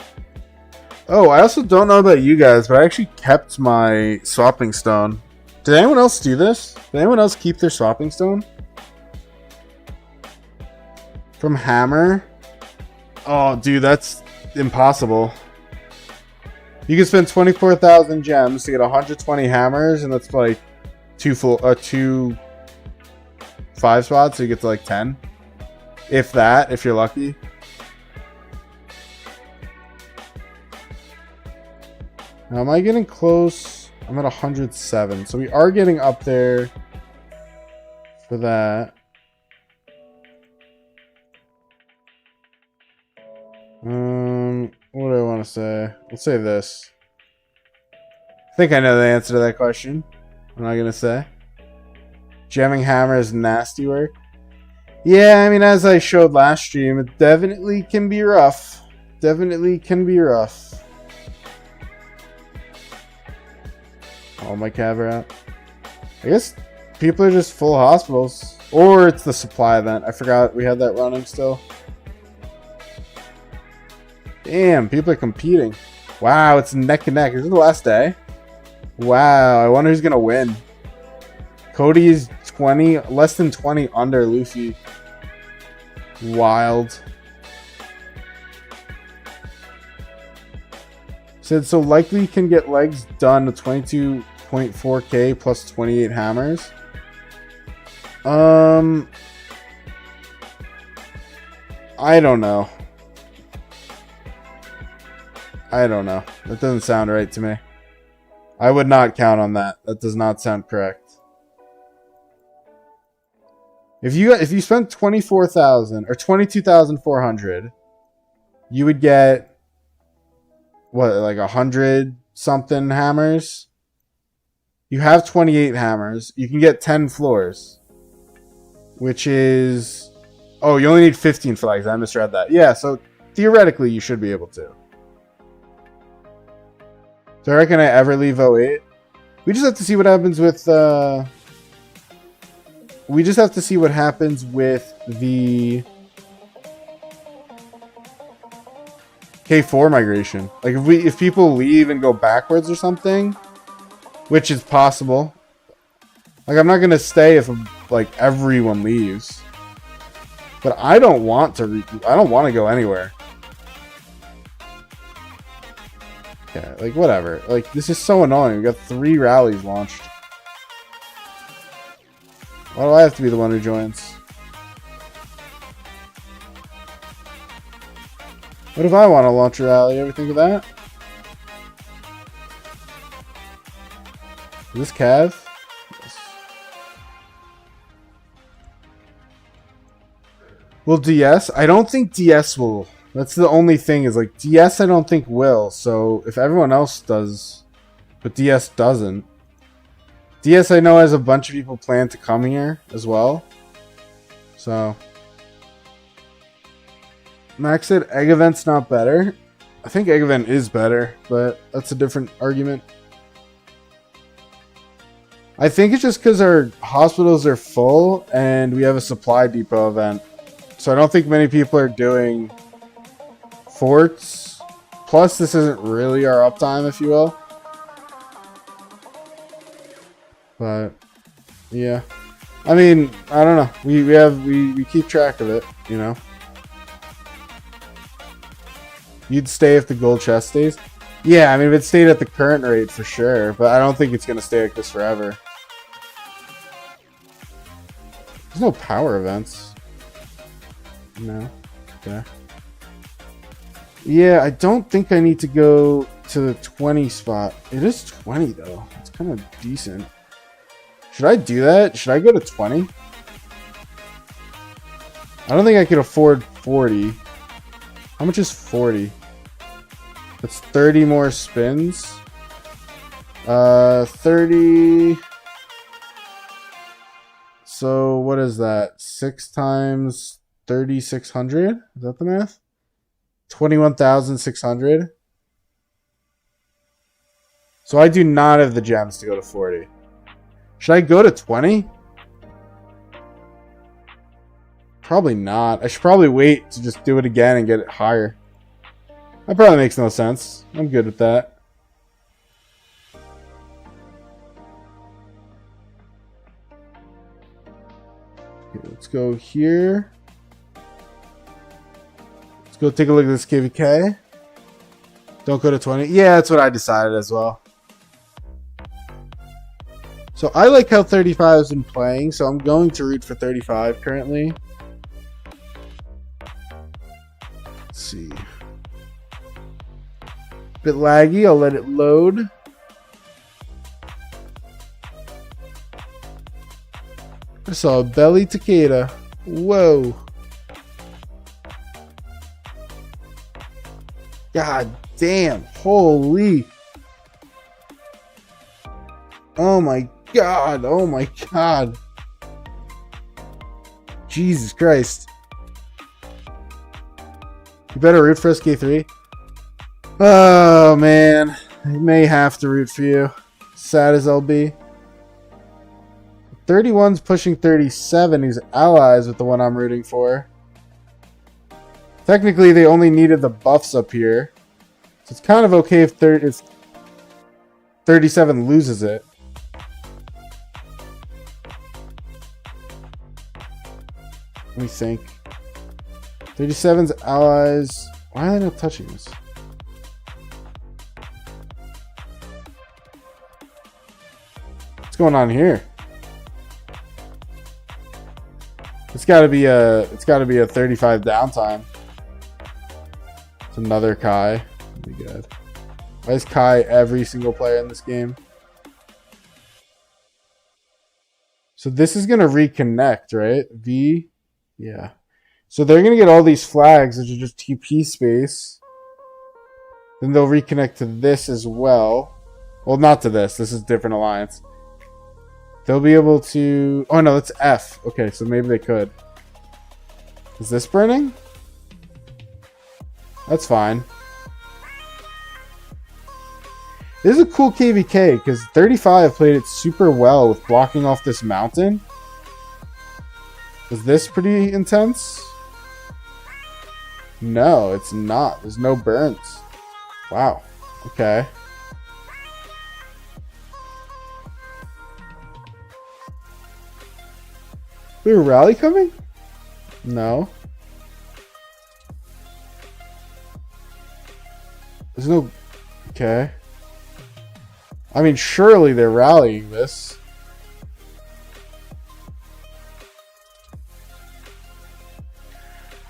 Oh, I also don't know about you guys, but I actually kept my swapping stone. Did anyone else do this? Did anyone else keep their swapping stone? From Hammer? Oh, dude, that's impossible. You can spend 24,000 gems to get 120 hammers, and that's like two 5 spots, so you get to like 10. If that, if you're lucky. Now, am I getting close? I'm at 107, so we are getting up there for that. What do I want to say? Let's say this. I think I know the answer to that question. I'm not gonna say. Gemming hammer is nasty work. Yeah, I mean, as I showed last stream, it definitely can be rough. Definitely can be rough. All my cav are out. I guess people are just full hospitals. Or it's the supply event. I forgot we had that running still. Damn, people are competing. Wow, it's neck and neck. Is it the last day? Wow, I wonder who's going to win. Cody is 20, less than 20 under Luffy. Wild. Said, so likely can get legs done to 22.4k plus 28 hammers. I don't know. I don't know. That doesn't sound right to me. I would not count on that. That does not sound correct. If you spent 24,000 or 22,400, you would get what, like 100 something hammers? You have 28 hammers. You can get 10 floors, which is, oh, you only need 15 for legs. I misread that. Yeah, so theoretically you should be able to. Do I reckon I ever leave 08? We just have to see what happens with we just have to see what happens with the K4 migration. Like if people leave and go backwards or something, which is possible. Like I'm not gonna stay if like everyone leaves. But I don't want to go anywhere. Yeah, like whatever. Like this is so annoying. We got 3 rallies launched. Why do I have to be the one who joins? What if I want to launch a rally? You ever think of that? Is this Cav? Yes. Will DS? I don't think DS will. That's the only thing is like DS I don't think will. So if everyone else does, but DS doesn't. DS I know has a bunch of people plan to come here as well. So Max said egg event's not better. I think egg event is better, but that's a different argument. I think it's just because our hospitals are full and we have a supply depot event. So I don't think many people are doing forts. Plus, this isn't really our uptime, if you will. But yeah, I mean, I don't know. We keep track of it, you know. You'd stay if the gold chest stays. Yeah, I mean, if it stayed at the current rate for sure, but I don't think it's gonna stay like this forever. There's no power events. No. Okay. Yeah, I don't think I need to go to the 20 spot. It is 20 though. It's kind of decent. Should I do that? Should I go to 20? I don't think I could afford 40. How much is 40? That's 30 more spins. 30. So what is that? 6 times 3,600? Is that the math? 21,600. So I do not have the gems to go to 40. Should I go to 20? Probably not. I should probably wait to just do it again and get it higher. That probably makes no sense. I'm good with that. Okay, let's go here. Let's go take a look at this KVK. Don't go to 20. Yeah, that's what I decided as well. So I like how 35 has been playing, so I'm going to root for 35 currently. Let's see. Bit laggy, I'll let it load. I saw a belly Takeda. Whoa. God damn. Holy. Oh my god. Oh my god. Jesus Christ. You better root for SK3. Oh man. I may have to root for you. Sad as I'll be. 31's pushing 37. He's allies with the one I'm rooting for. Technically, they only needed the buffs up here. So it's kind of okay if 37 loses it. Let me think. 37's allies. Why are they not touching this? What's going on here? It's gotta be a 35 downtime. It's another Kai. That'd be good. Why is Kai every single player in this game? So this is gonna reconnect, right? V, yeah. So they're gonna get all these flags, which are just TP space. Then they'll reconnect to this as well. Well, not to this. This is different alliance. They'll be able to... Oh, no, that's F. Okay, so maybe they could. Is this burning? That's fine. This is a cool KVK, because 35 played it super well with blocking off this mountain. Is this pretty intense? No, it's not. There's no burns. Wow. Okay. Is there a rally coming? No. There's no... Okay. I mean, surely they're rallying this.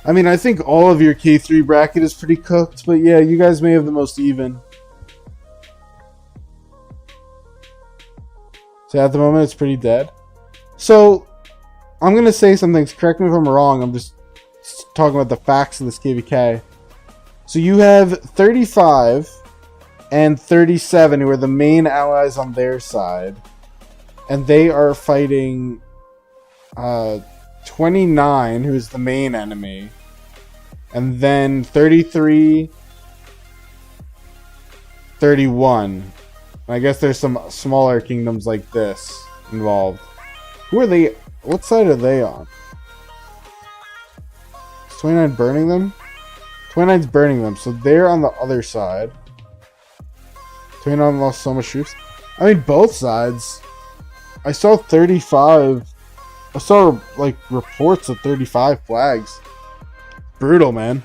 I mean, I think all of your K3 bracket is pretty cooked, but yeah, you guys may have the most even. So at the moment, it's pretty dead. So... I'm going to say something. Correct me if I'm wrong. I'm just talking about the facts of this KVK. So you have 35 and 37 who are the main allies on their side. And they are fighting 29, who is the main enemy. And then 33, 31. I guess there's some smaller kingdoms like this involved. Who are they? What side are they on? Is 29 burning them? 29's burning them, so they're on the other side. 29 lost so much troops. I mean, both sides. I saw 35. I saw, like, reports of 35 flags. Brutal, man.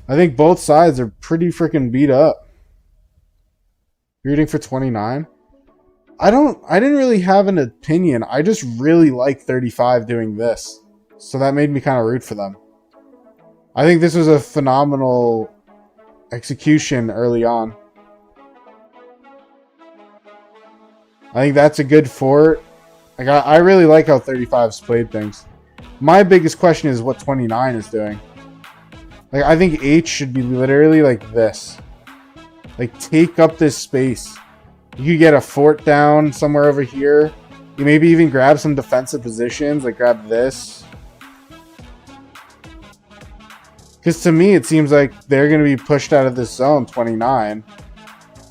I think both sides are pretty freaking beat up. You're rooting for 29? I didn't really have an opinion. I just really like 35 doing this. So that made me kind of root for them. I think this was a phenomenal execution early on. I think that's a good fort. Like, I really like how 35's played things. My biggest question is what 29 is doing. Like, I think H should be literally like this. Like, take up this space. You could get a fort down somewhere over here. You maybe even grab some defensive positions. Like, grab this. Because to me, it seems like they're going to be pushed out of this zone, 29.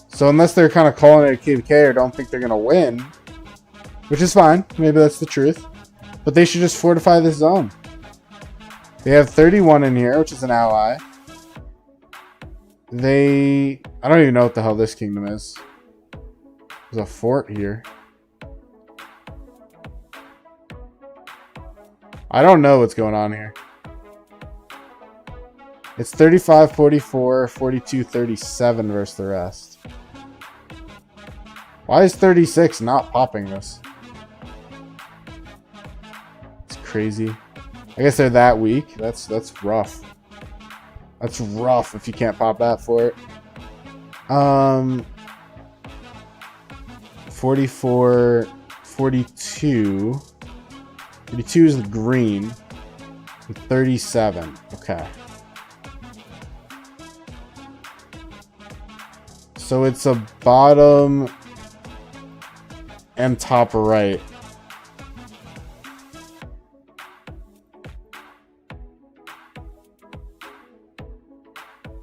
So unless they're kind of calling it a KVK or don't think they're going to win, which is fine. Maybe that's the truth. But they should just fortify this zone. They have 31 in here, which is an ally. I don't even know what the hell this kingdom is. There's a fort here. I don't know what's going on here. It's 35, 44, 42, 37 versus the rest. Why is 36 not popping this? It's crazy. I guess they're that weak. That's rough. That's rough if you can't pop that for it. 44, 42. 42 is the green. And 37. Okay. So it's a bottom and top right.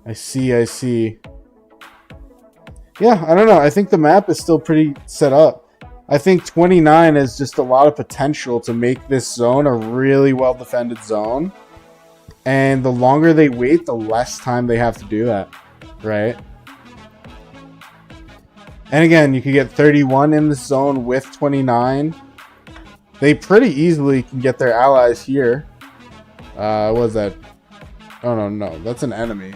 I see. Yeah, I don't know. I think the map is still pretty set up. I think 29 has just a lot of potential to make this zone a really well-defended zone. And the longer they wait, the less time they have to do that. Right? And again, you can get 31 in the zone with 29. They pretty easily can get their allies here. What was that? Oh, no. That's an enemy.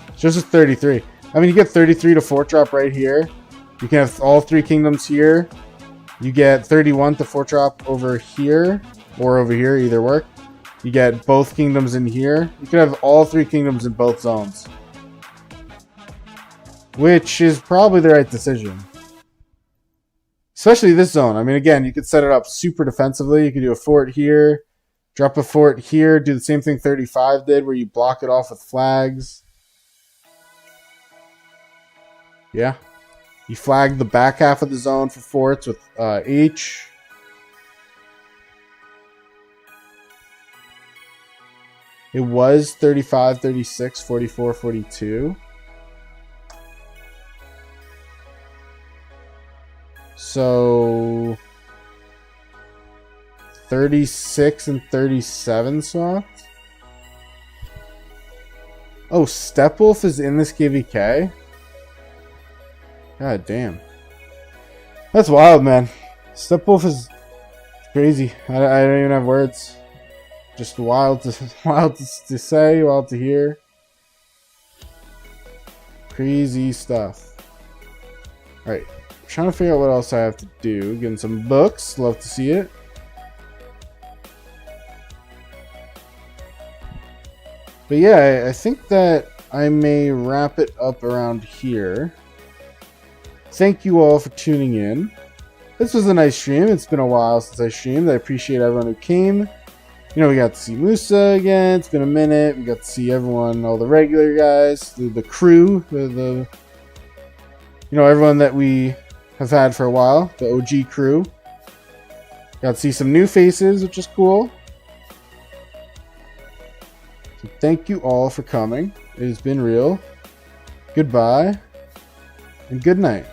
It's just a 33. I mean, you get 33 to fort drop right here. You can have all three kingdoms here. You get 31 to fort drop over here. Or over here, either work. You get both kingdoms in here. You can have all three kingdoms in both zones. Which is probably the right decision. Especially this zone. I mean, again, you could set it up super defensively. You could do a fort here. Drop a fort here. Do the same thing 35 did, where you block it off with flags. Yeah. You flag the back half of the zone for forts with H. It was 35, 36, 44, 42. So 36 and 37 swapped. Oh, Stepwolf is in this KVK? God damn. That's wild, man. Stepwolf is crazy. I don't even have words. Just wild to say, wild to hear. Crazy stuff. Alright. Trying to figure out what else I have to do. Getting some books. Love to see it. But yeah, I think that I may wrap it up around here. Thank you all for tuning in. This was a nice stream. It's been a while since I streamed. I appreciate everyone who came. You know, we got to see Musa again. It's been a minute. We got to see everyone, all the regular guys, the crew, the you know, everyone that we have had for a while, the OG crew. Got to see some new faces, which is cool. So thank you all for coming. It has been real. Goodbye and good night.